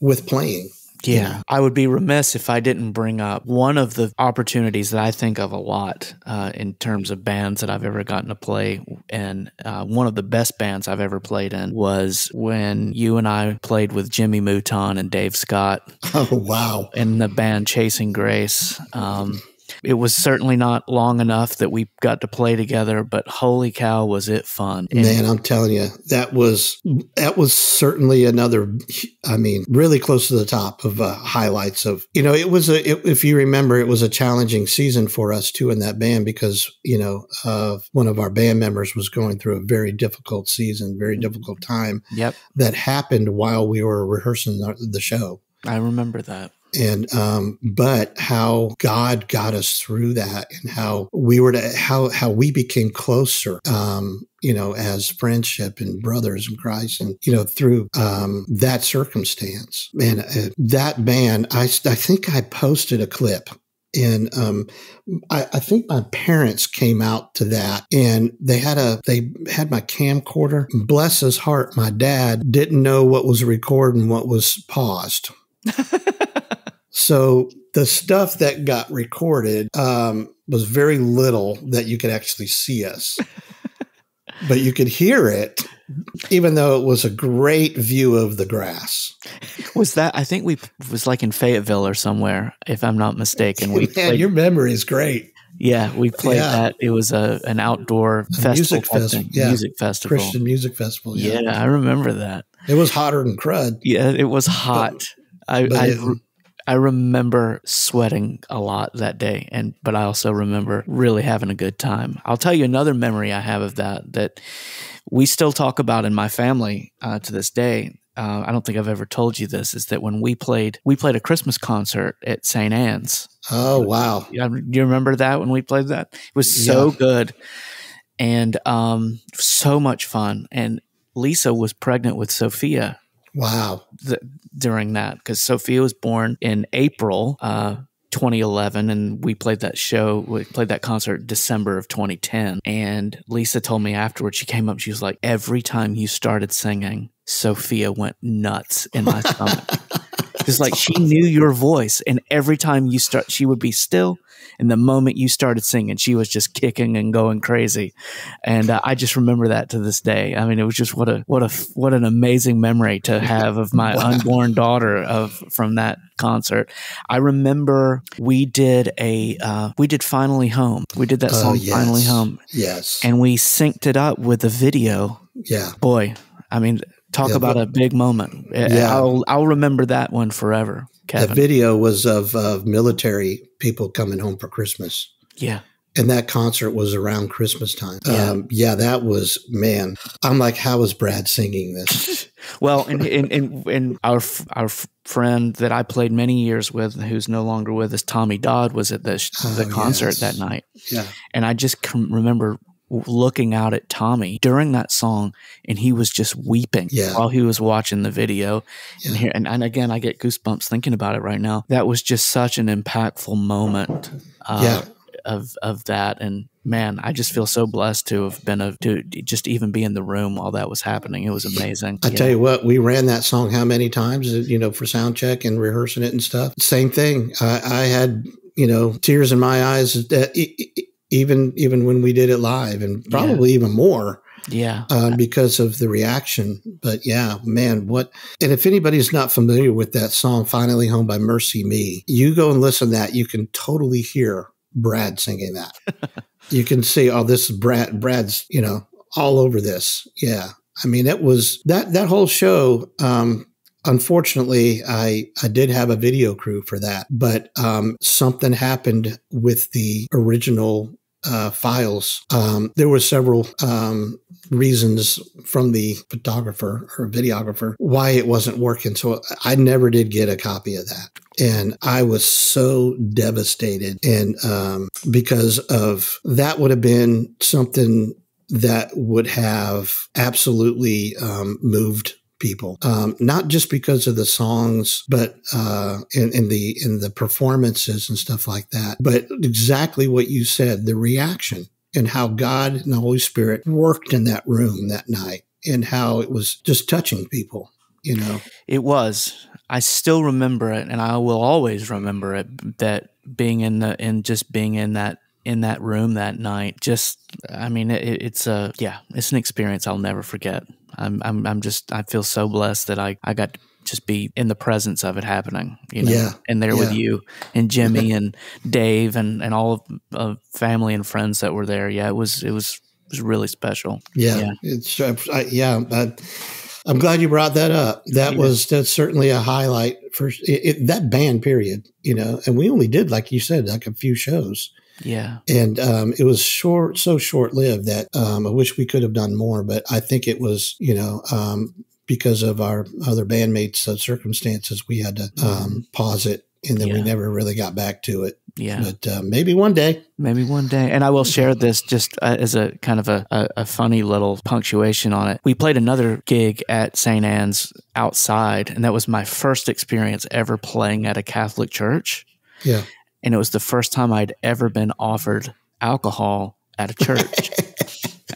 Speaker 2: with playing.
Speaker 1: Yeah. I would be remiss if I didn't bring up one of the opportunities that I think of a lot in terms of bands that I've ever gotten to play. And one of the best bands I've ever played in was when you and I played with Jimmy Mouton and Dave Scott.
Speaker 2: Oh, wow.
Speaker 1: In the band Chasing Grace. It was certainly not long enough that we got to play together, but holy cow, was it fun.
Speaker 2: Man, I'm telling you, that was certainly another, really close to the top of highlights of, if you remember, it was a challenging season for us too in that band because, one of our band members was going through a very difficult season, very difficult time.
Speaker 1: Yep. That
Speaker 2: happened while we were rehearsing the show. I
Speaker 1: remember that.
Speaker 2: And, but how God got us through that and how we became closer, as friendship and brothers in Christ and, through, that circumstance. Man, that band, I think I posted a clip. And I think my parents came out to that, and they had my camcorder. Bless his heart, my dad didn't know what was recorded and what was paused. So the stuff that got recorded was very little that you could actually see us, but you could hear it, even though it was a great view of the grass.
Speaker 1: Was that? I think was like in Fayetteville or somewhere, if I'm not mistaken.
Speaker 2: Your memory is great.
Speaker 1: Yeah, we played that. It was an outdoor
Speaker 2: music festival. Christian music festival.
Speaker 1: Yeah, I remember that.
Speaker 2: It was hotter than crud.
Speaker 1: Yeah, it was hot. I remember sweating a lot that day, but I also remember really having a good time. I'll tell you another memory I have of that we still talk about in my family to this day. I don't think I've ever told you this, is that when we played a Christmas concert at St. Anne's.
Speaker 2: Oh, wow.
Speaker 1: Do you remember that when we played that? It was so good and so much fun. And Lisa was pregnant with Sophia.
Speaker 2: Wow.
Speaker 1: During that, because Sophia was born in April 2011, and we played that concert December of 2010. And Lisa told me afterwards, she came up, she was like, every time you started singing, Sophia went nuts in my stomach. It's like she knew your voice, and every time she would be still. And the moment you started singing, she was just kicking and going crazy. And I just remember that to this day. I mean, it was just what an amazing memory to have of my unborn daughter from that concert. I remember we did Finally Home. We did that song,
Speaker 2: yes.
Speaker 1: Finally Home.
Speaker 2: Yes.
Speaker 1: And we synced it up with the video.
Speaker 2: Yeah.
Speaker 1: Boy, I mean, talk about a big moment. Yeah. I'll remember that one forever. Kevin.
Speaker 2: The video was of military people coming home for Christmas. Yeah. And that concert was around Christmas time. Yeah, that was, man. I'm like, how is Brad singing this?
Speaker 1: Well, and our friend that I played many years with, who's no longer with us, Tommy Dodd, was at the concert that night. Yeah. And I just remember looking out at Tommy during that song, and he was just weeping while he was watching the video. Yeah. And again, I get goosebumps thinking about it right now. That was just such an impactful moment of that. And man, I just feel so blessed to have been to just even be in the room while that was happening. It was amazing.
Speaker 2: I tell you what, we ran that song how many times, for sound check and rehearsing it and stuff. Same thing. I had, tears in my eyes even when we did it live, and probably even more. Yeah. Because of the reaction. But yeah, man, and if anybody's not familiar with that song, Finally Home by Mercy Me, you go and listen to that. You can totally hear Brad singing that. You can see, this is Brad's, all over this. Yeah. I mean, it was that whole show. Unfortunately, I did have a video crew for that, but something happened with the original files. There were several reasons from the photographer or videographer why it wasn't working. So I never did get a copy of that. And I was so devastated. And because of that would have been something that would have absolutely moved people, not just because of the songs, but in the performances and stuff like that, but exactly what you said, the reaction and how God and the Holy Spirit worked in that room that night, and how it was just touching people. It
Speaker 1: was. I still remember it, and I will always remember it. That being in that room that night, it's an experience I'll never forget. I feel so blessed that I got to just be in the presence of it happening, and there with you and Jimmy and Dave and all of family and friends that were there. Yeah, it was really special.
Speaker 2: Yeah. I'm glad you brought that up. That's certainly a highlight for that band period, and we only did, like you said, like a few shows. Yeah. And it was so short-lived that I wish we could have done more, but I think it was, because of our other bandmates' circumstances, we had to pause it, and then we never really got back to it. Yeah. But maybe one day.
Speaker 1: Maybe one day. And I will share this just as a kind of a funny little punctuation on it. We played another gig at St. Anne's outside, and that was my first experience ever playing at a Catholic church. Yeah. And it was the first time I'd ever been offered alcohol at a church.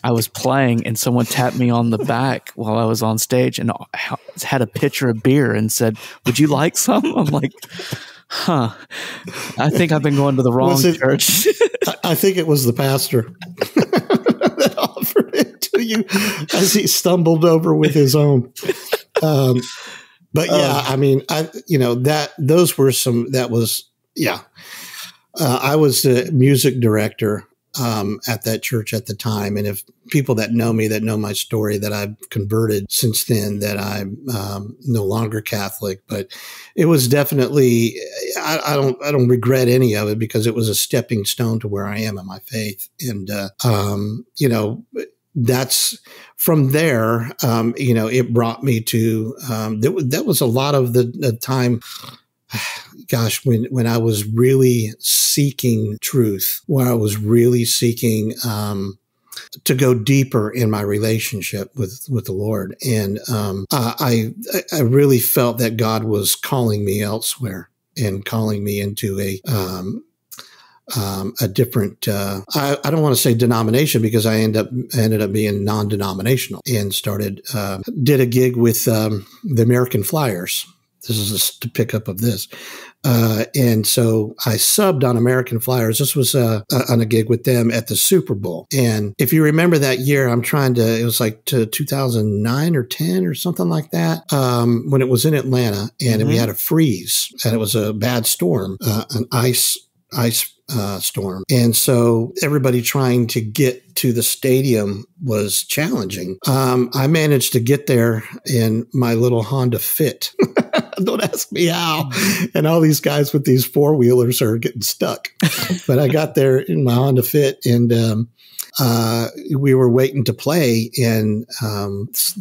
Speaker 1: I was playing, and someone tapped me on the back while I was on stage and had a pitcher of beer and said, "Would you like some?" I'm like, huh. I think I've been going to the wrong church.
Speaker 2: I think it was the pastor that offered it to you as he stumbled over with his own. But yeah, I mean, I was the music director at that church at the time. And if people that know me, that know my story, that I've converted since then, that I'm no longer Catholic, but it was definitely, I don't regret any of it, because it was a stepping stone to where I am in my faith. And, that's from there, it brought me to, that was a lot of the time. Gosh, when I was really seeking truth, when I was really seeking to go deeper in my relationship with the Lord, and I really felt that God was calling me elsewhere and calling me into a different. I don't want to say denomination, because I ended up being non-denominational, and did a gig with the American Flyers. this is to pick up of this. And so I subbed on American Flyers. This was on a gig with them at the Super Bowl. And if you remember that year, it was like to 2009 or 10 or something like that, when it was in Atlanta, and we had a freeze, and it was a bad storm, an ice storm. And so everybody trying to get to the stadium was challenging. I managed to get there in my little Honda Fit. Don't ask me how. And all these guys with these four-wheelers are getting stuck. But I got there in my Honda Fit, and we were waiting to play, and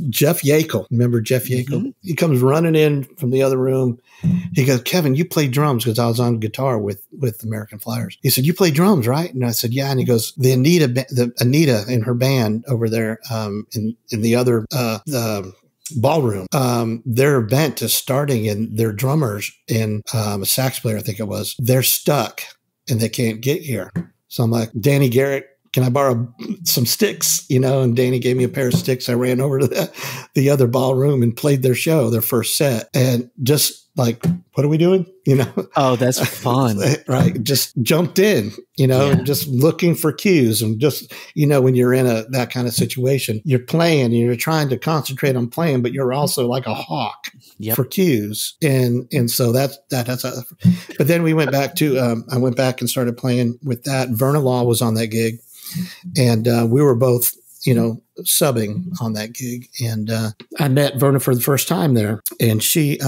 Speaker 2: Jeff Yakel, remember Jeff Yakel? He comes running in from the other room. He goes, "Kevin, you play drums," because I was on guitar with American Flyers. He said, "You play drums, right?" And I said, "Yeah." And he goes, "The Anita in her band over there in the other the ballroom, their event is starting, and their drummers and a sax player, I think it was, they're stuck and they can't get here." So I'm like, "Danny Garrett, can I borrow some sticks?" And Danny gave me a pair of sticks. I ran over to the other ballroom and played their show, their first set. And just like, "What are we doing?"
Speaker 1: Oh, that's fun.
Speaker 2: Right. Just jumped in, and just looking for cues. And just, when you're in that kind of situation, you're playing and you're trying to concentrate on playing, but you're also like a hawk for cues. And so that's but then we went back to, I went back and started playing with that. Verna Law was on that gig, and we were both, subbing on that gig. And I met Verna for the first time there, and she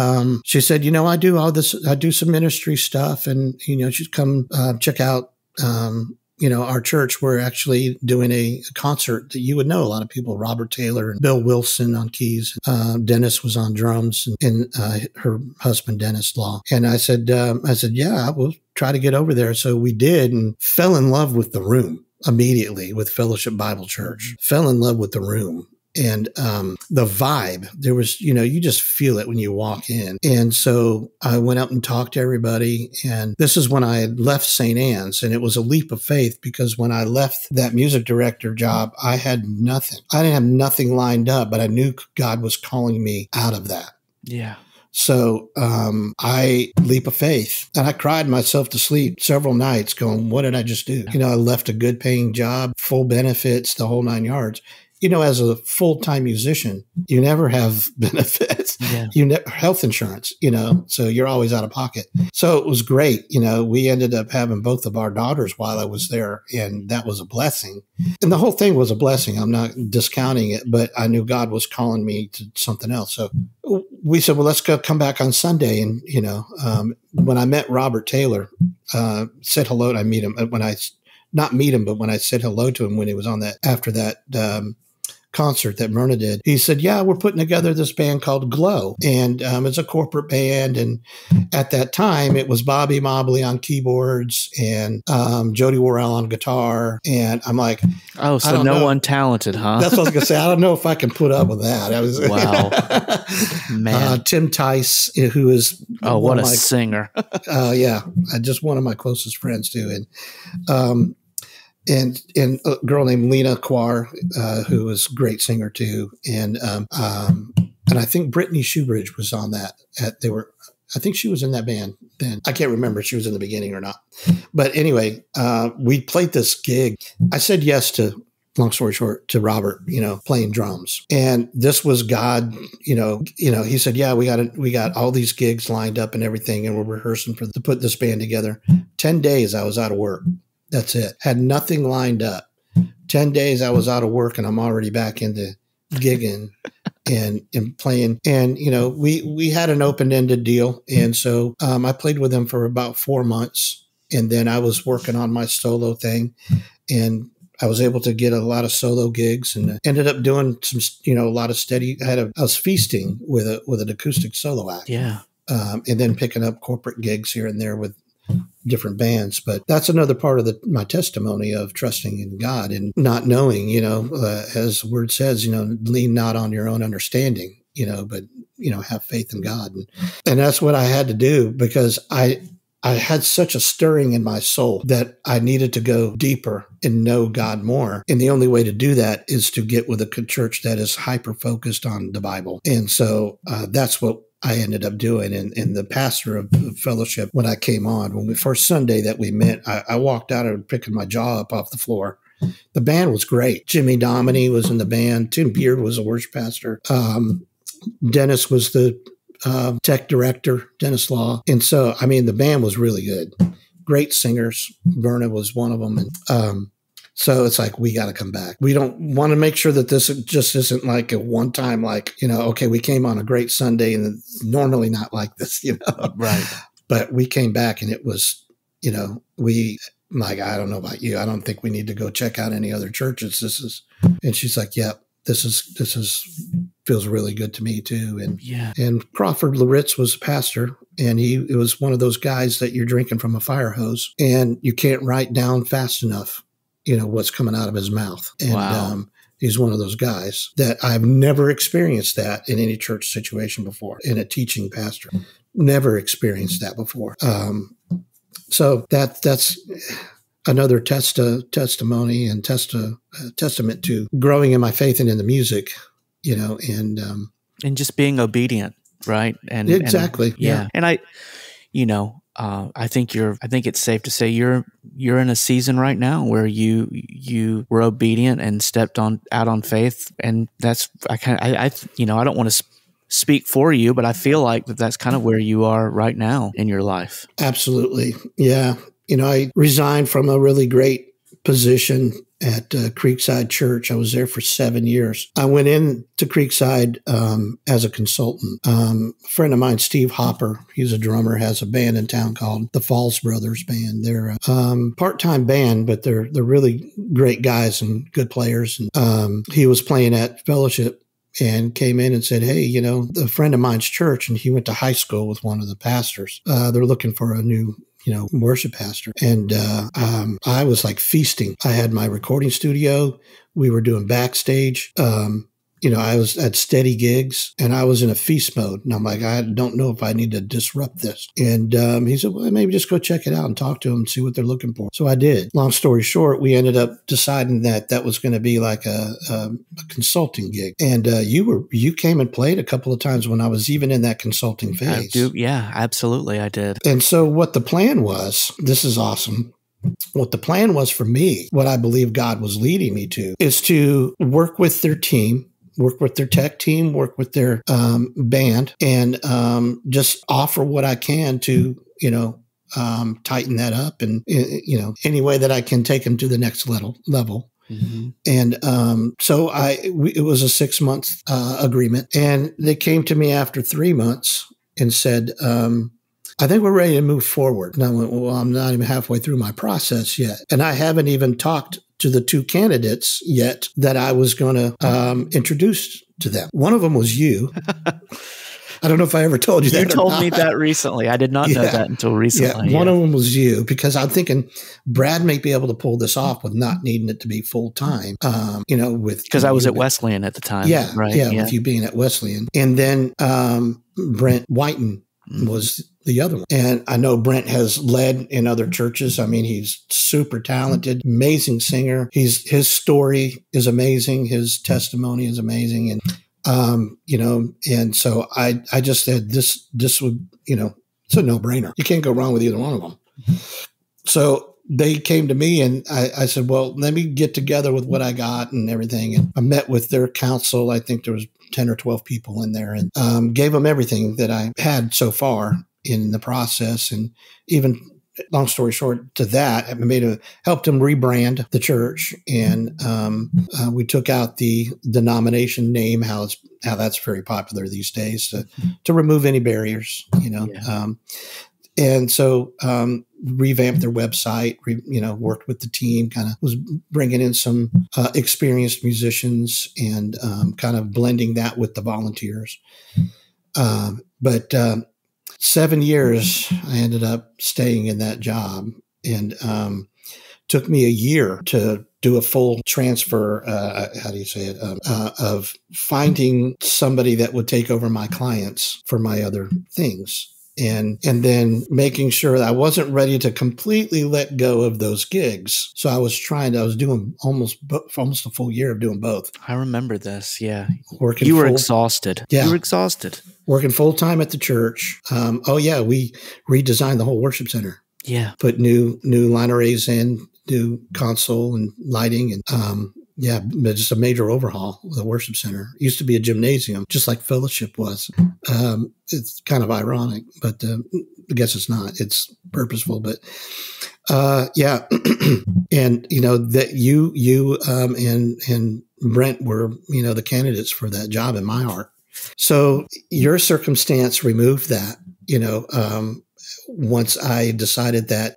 Speaker 2: said, "I do all this. I do some ministry stuff, and she'd come check out our church. We're actually doing a concert that you would know a lot of people, Robert Taylor and Bill Wilson on keys. Dennis was on drums, and her husband, Dennis Law." And I said, "Yeah, we'll try to get over there." So we did, and fell in love with the room immediately with Fellowship Bible Church, fell in love with the room. And the vibe, there was, you just feel it when you walk in. And so I went up and talked to everybody. And this is when I had left St. Anne's. And it was a leap of faith, because when I left that music director job, I had nothing. I didn't have nothing lined up, but I knew God was calling me out of that.
Speaker 1: Yeah.
Speaker 2: So I leap of faith, and I cried myself to sleep several nights going, "What did I just do?" I left a good paying job, full benefits, the whole 9 yards. As a full-time musician, you never have benefits, health insurance, so you're always out of pocket. So it was great. We ended up having both of our daughters while I was there, and that was a blessing. And the whole thing was a blessing. I'm not discounting it, but I knew God was calling me to something else. So we said, "Well, let's come back on Sunday." And, when I met Robert Taylor, said hello, and I meet him when not meet him, but when I said hello to him when he was on after that concert that Myrna did, he said, "Yeah, we're putting together this band called Glow, and it's a corporate band." And at that time, it was Bobby Mobley on keyboards and Jody Worrell on guitar. And I'm like,
Speaker 1: "Oh, so no one talented, huh?"
Speaker 2: That's what I was going to say. I don't know if I can put up with that.
Speaker 1: Wow, man.
Speaker 2: Tim Tice, who is
Speaker 1: what a singer.
Speaker 2: Just one of my closest friends too, and a girl named Lena Quar, who was a great singer too. And I think Brittany Shoebridge was on that. I think she was in that band then. I can't remember if she was in the beginning or not. But anyway, we played this gig. I said yes to, long story short, to Robert, playing drums. And this was God, he said, "Yeah, we got all these gigs lined up and everything, and we're rehearsing to put this band together." 10 days I was out of work. That's it. Had nothing lined up. 10 days I was out of work, and I'm already back into gigging and playing. And, we had an open-ended deal. And so I played with them for about 4 months. And then I was working on my solo thing, and I was able to get a lot of solo gigs, and ended up doing some, a lot of steady. I was feasting with an acoustic solo act.
Speaker 1: Yeah.
Speaker 2: And then picking up corporate gigs here and there with different bands. But that's another part of my testimony of trusting in God and not knowing, as the word says, lean not on your own understanding, but, have faith in God. And that's what I had to do, because I had such a stirring in my soul that I needed to go deeper and know God more. And the only way to do that is to get with a church that is hyper-focused on the Bible. And so that's what I ended up doing. And the pastor of the fellowship, when I came on, when the first Sunday that we met, I walked out and picking my jaw up off the floor. The band was great. Jimmy Dominy was in the band. Tim Beard was the worship pastor. Dennis was the tech director, Dennis Law. And so, I mean, the band was really good. Great singers. Verna was one of them. And so it's like, we got to come back. We don't want to make sure that this just isn't like a one time, like, okay, we came on a great Sunday and it's normally not like this,
Speaker 1: Right.
Speaker 2: But we came back and it was, like, I don't know about you. I don't think we need to go check out any other churches. And she's like, yeah, this is feels really good to me too. And Crawford Loritz was a pastor, and it was one of those guys that you're drinking from a fire hose and you can't write down fast enough, what's coming out of his mouth. And,
Speaker 1: wow.
Speaker 2: He's one of those guys that I've never experienced that in any church situation before, in a teaching pastor. Never experienced that before. So that's another testimony and testament to growing in my faith and in the music,
Speaker 1: and just being obedient, right? And
Speaker 2: exactly, yeah.
Speaker 1: And I think it's safe to say you're in a season right now where you were obedient and stepped out on faith, and that's I don't want to speak for you, but I feel like that's kind of where you are right now in your life.
Speaker 2: Absolutely. Yeah. I resigned from a really great position at Creekside Church. I was there for 7 years. I went in to Creekside as a consultant. A friend of mine, Steve Hopper, he's a drummer, has a band in town called the Falls Brothers Band. They're a part-time band, but they're really great guys and good players. And he was playing at Fellowship and came in and said, hey, a friend of mine's church, and he went to high school with one of the pastors. They're looking for a new worship pastor. And I was like feasting. I had my recording studio. We were doing backstage. I was at steady gigs and I was in a feast mode. And I'm like, I don't know if I need to disrupt this. And he said, well, maybe just go check it out and talk to them and see what they're looking for. So I did. Long story short, we ended up deciding that was going to be like a consulting gig. And you came and played a couple of times when I was even in that consulting phase.
Speaker 1: Yeah, absolutely. I did.
Speaker 2: And so what the plan was, this is awesome. What the plan was for me, what I believe God was leading me to, is to work with their team, work with their tech team, work with their band, and just offer what I can to, tighten that up and, any way that I can take them to the next level. Mm-hmm. And so it was a 6-month agreement. And they came to me after 3 months and said, I think we're ready to move forward. And I went, well, I'm not even halfway through my process yet. And I haven't even talked to the 2 candidates yet that I was going to introduce to them. One of them was you. I don't know if I ever told you that.
Speaker 1: You told me that recently. I did not know that until recently.
Speaker 2: Yeah. One of them was you, because I'm thinking Brad may be able to pull this off with not needing it to be full time. Because
Speaker 1: I was at Wesleyan at the time.
Speaker 2: Yeah,
Speaker 1: right.
Speaker 2: Yeah, with you being at Wesleyan, and then Brent Whiten was the other one. And I know Brent has led in other churches. I mean, he's super talented, amazing singer. His story is amazing. His testimony is amazing. And, and so I just said this would, it's a no-brainer. You can't go wrong with either one of them. So they came to me and I said, well, let me get together with what I got and everything. And I met with their council. I think there was 10 or 12 people in there, and gave them everything that I had so far in the process. And even, long story short, to that, I helped them rebrand the church. And we took out the denomination name, how that's very popular these days, to remove any barriers, Yeah. And so revamped their website, worked with the team, kind of was bringing in some experienced musicians and kind of blending that with the volunteers. But 7 years, I ended up staying in that job, and took me a year to do a full transfer. How do you say it? Of finding somebody that would take over my clients for my other things. and then making sure that I wasn't ready to completely let go of those gigs. So I was doing almost a full year of doing both.
Speaker 1: I remember this. Yeah.
Speaker 2: Working.
Speaker 1: You were exhausted.
Speaker 2: Yeah.
Speaker 1: You were exhausted.
Speaker 2: Working full time at the church. We redesigned the whole worship center.
Speaker 1: Yeah.
Speaker 2: Put new line arrays in, new console and lighting, and just a major overhaul of the worship center. It used to be a gymnasium, just like Fellowship was. It's kind of ironic, but I guess it's not. It's purposeful, but and that you and Brent were the candidates for that job in my heart. So your circumstance removed that. Once I decided that,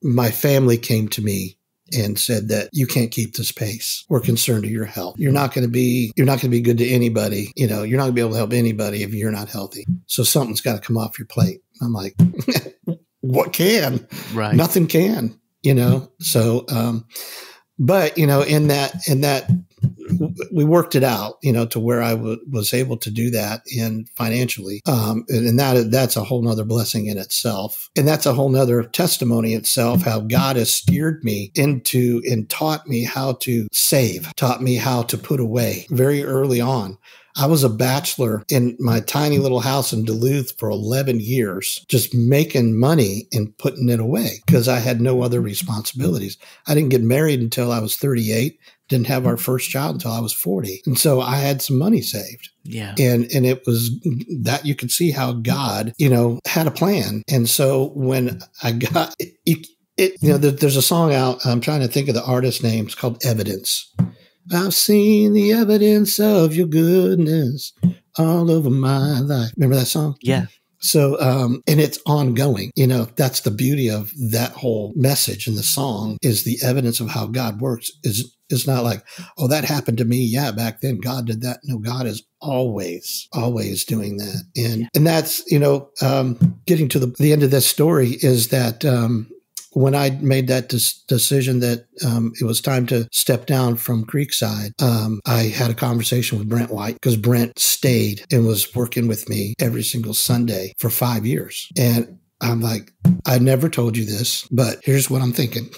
Speaker 2: my family came to me and said that you can't keep this pace. We're concerned of your health. You're not going to be good to anybody. You're not going to be able to help anybody if you're not healthy. So something's got to come off your plate. I'm like, what can?
Speaker 1: Right.
Speaker 2: Nothing can, So, but in that we worked it out, to where I was able to do that and financially. And that's a whole nother blessing in itself. And that's a whole nother testimony itself, how God has steered me into and taught me how to save, taught me how to put away very early on. I was a bachelor in my tiny little house in Duluth for 11 years, just making money and putting it away because I had no other responsibilities. I didn't get married until I was 38, didn't have our first child until I was 40. And so I had some money saved.
Speaker 1: Yeah.
Speaker 2: And it was that you could see how God, had a plan. And so when I got it, there's a song out. I'm trying to think of the artist name. It's called Evidence. I've seen the evidence of your goodness all over my life. Remember that song?
Speaker 1: Yeah.
Speaker 2: So, and it's ongoing. That's the beauty of that whole message in the song is the evidence of how God works. It's not like, oh, that happened to me. Yeah, back then God did that. No, God is always doing that. And that's, getting to the end of this story is that, when I made that decision that it was time to step down from Creekside, I had a conversation with Brent White because Brent stayed and was working with me every single Sunday for 5 years. And I'm like, I never told you this, but here's what I'm thinking,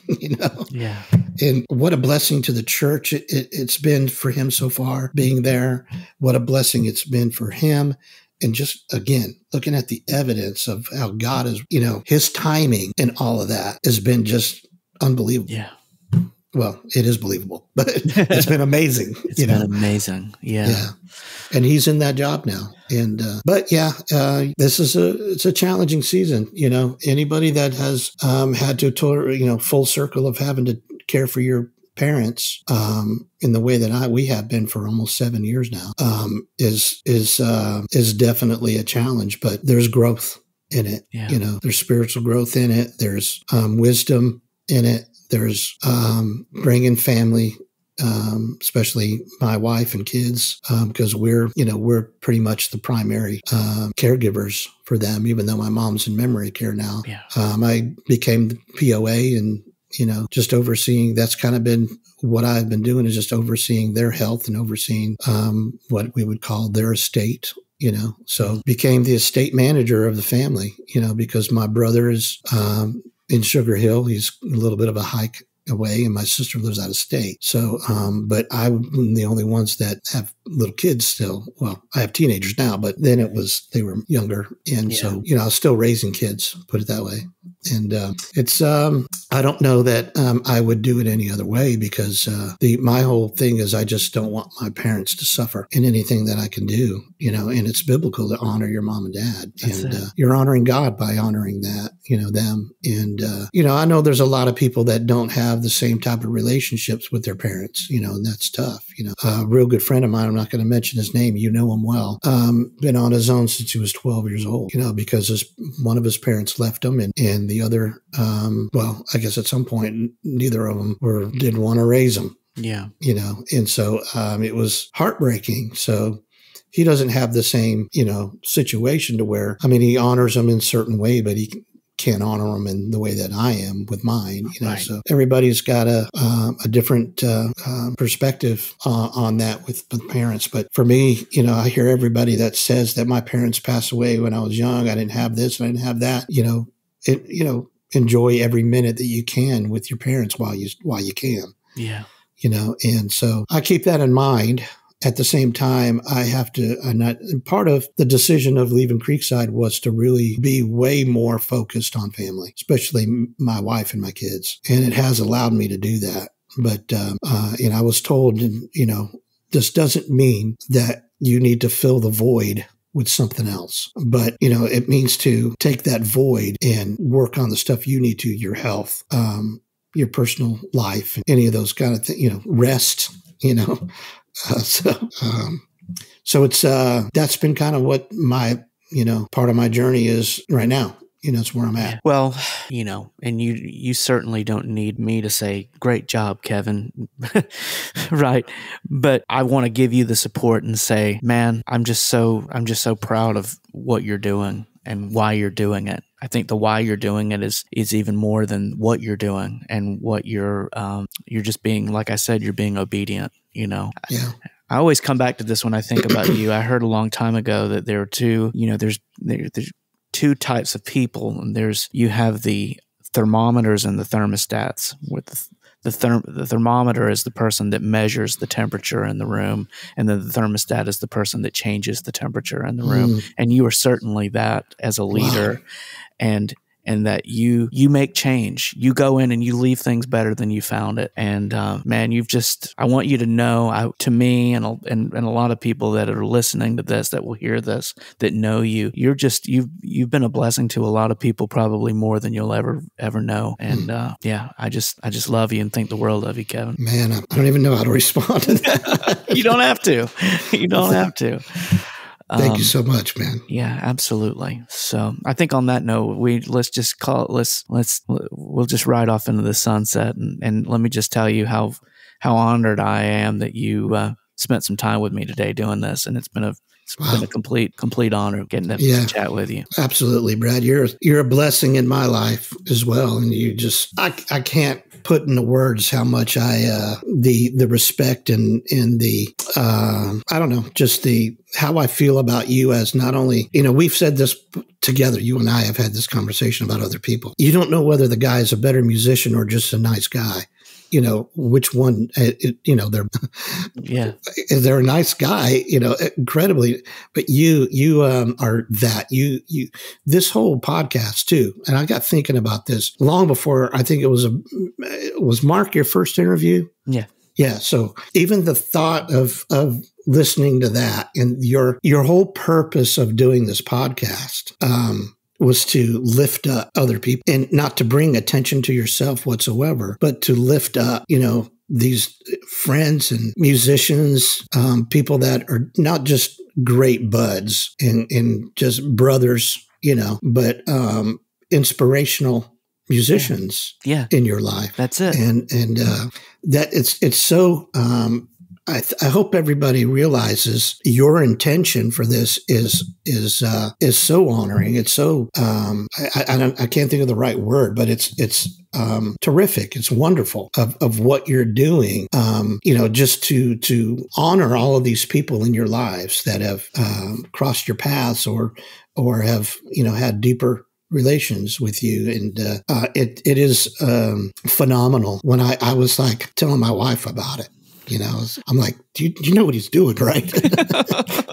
Speaker 1: Yeah.
Speaker 2: And what a blessing to the church it's been for him so far being there. What a blessing it's been for him. And just, again, looking at the evidence of how God is, his timing and all of that has been just unbelievable.
Speaker 1: Yeah.
Speaker 2: Well, it is believable, but it's been amazing.
Speaker 1: It's been amazing. Yeah.
Speaker 2: Yeah. And he's in that job now. And, this is it's a challenging season. Anybody that has had to tour, full circle of having to care for your parents in the way that we have been for almost 7 years now is definitely a challenge, but there's growth in it.
Speaker 1: Yeah.
Speaker 2: There's spiritual growth in it. There's wisdom in it. There's bringing family, especially my wife and kids, because we're pretty much the primary caregivers for them, even though my mom's in memory care now.
Speaker 1: Yeah.
Speaker 2: I became the POA and just overseeing, that's kind of been what I've been doing is just overseeing their health and overseeing what we would call their estate, so became the estate manager of the family, because my brother is in Sugar Hill. He's a little bit of a hike away and my sister lives out of state. So, but I'm the only ones that have little kids still. Well, I have teenagers now, but then they were younger. And so, I was still raising kids, put it that way. And it's I don't know that I would do it any other way because my whole thing is I just don't want my parents to suffer in anything that I can do, and it's biblical to honor your mom and dad. You're honoring God by honoring that, them. And, I know there's a lot of people that don't have the same type of relationships with their parents, and that's tough. A real good friend of mine, I'm not going to mention his name, you know him well, been on his own since he was 12 years old, because one of his parents left him and the other, I guess at some point, neither of them didn't want to raise him.
Speaker 1: Yeah.
Speaker 2: And so it was heartbreaking. So he doesn't have the same, situation to where, he honors them in a certain way, but he can't honor them in the way that I am with mine, Right. So everybody's got a different perspective on that with parents. But for me, I hear everybody that says that my parents passed away when I was young. I didn't have this, and I didn't have that. Enjoy every minute that you can with your parents while you can.
Speaker 1: Yeah.
Speaker 2: And so I keep that in mind. At the same time, I have to, and part of the decision of leaving Creekside was to really be way more focused on family, especially my wife and my kids. And it has allowed me to do that. But, I was told, this doesn't mean that you need to fill the void with something else. But, it means to take that void and work on the stuff you need to, your health, your personal life, any of those kind of things, rest, So it's, that's been kind of what my, part of my journey is right now. It's where I'm at.
Speaker 1: Well, and you certainly don't need me to say, great job, Kevin. Right. But I want to give you the support and say, man, I'm just so proud of what you're doing and why you're doing it. I think the why you're doing it is even more than what you're doing, and what you're just being, like I said, you're being obedient,
Speaker 2: Yeah.
Speaker 1: I always come back to this when I think about you. I heard a long time ago that there are two, there's two types of people, and you have the thermometers and the thermostats. With the thermometer is the person that measures the temperature in the room, and then the thermostat is the person that changes the temperature in the room. And you are certainly that as a leader. Wow. And that you make change. You go in and you leave things better than you found it. And man, I want you to know, to me and a lot of people that are listening to this, that will hear this, that know you've been a blessing to a lot of people, probably more than you'll ever know. And I just love you and think the world of you, Kevin.
Speaker 2: Man, I don't even know how to respond to that.
Speaker 1: You don't have to. You don't have to.
Speaker 2: Thank you so much, man.
Speaker 1: Yeah, absolutely. So I think on that note, let's just call it, we'll just ride off into the sunset. And let me just tell you how honored I am that you spent some time with me today doing this. And it's been a complete honor getting to chat with you.
Speaker 2: Absolutely, Brad. You're a blessing in my life as well. And I can't put into words how much the respect and the, I don't know, just how I feel about you as not only, we've said this together, you and I have had this conversation about other people. You don't know whether the guy is a better musician or just a nice guy. Which one, they're a nice guy, incredibly, but you are that this whole podcast too. And I got thinking about this long before. I think was Mark your first interview?
Speaker 1: Yeah.
Speaker 2: Yeah. So even the thought of listening to that, and your whole purpose of doing this podcast, was to lift up other people, and not to bring attention to yourself whatsoever, but to lift up, these friends and musicians, people that are not just great buds and just brothers, but inspirational musicians in your life.
Speaker 1: That's it.
Speaker 2: And that it's so, I hope everybody realizes your intention for this is so honoring. It's so, I can't think of the right word, but it's terrific. It's wonderful of what you're doing. Just to honor all of these people in your lives that have, crossed your paths or have, had deeper relations with you. And it is phenomenal. When I was like telling my wife about it, I'm like, do you know what he's doing, right?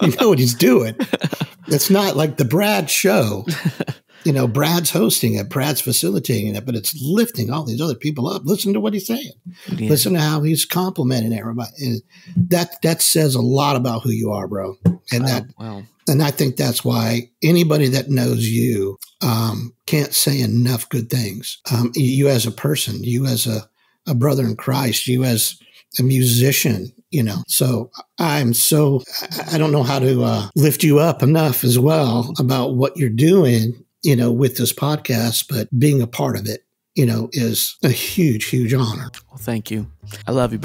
Speaker 2: You know what he's doing. It's not like the Brad show. Brad's hosting it, Brad's facilitating it, but it's lifting all these other people up. Listen to what he's saying. Yeah. Listen to how he's complimenting everybody. And that says a lot about who you are, bro. And and I think that's why anybody that knows you can't say enough good things. You as a person, you as a brother in Christ, you as a musician, so I don't know how to lift you up enough as well about what you're doing, with this podcast, but being a part of it, is a huge, huge honor.
Speaker 1: Well, thank you. I love you.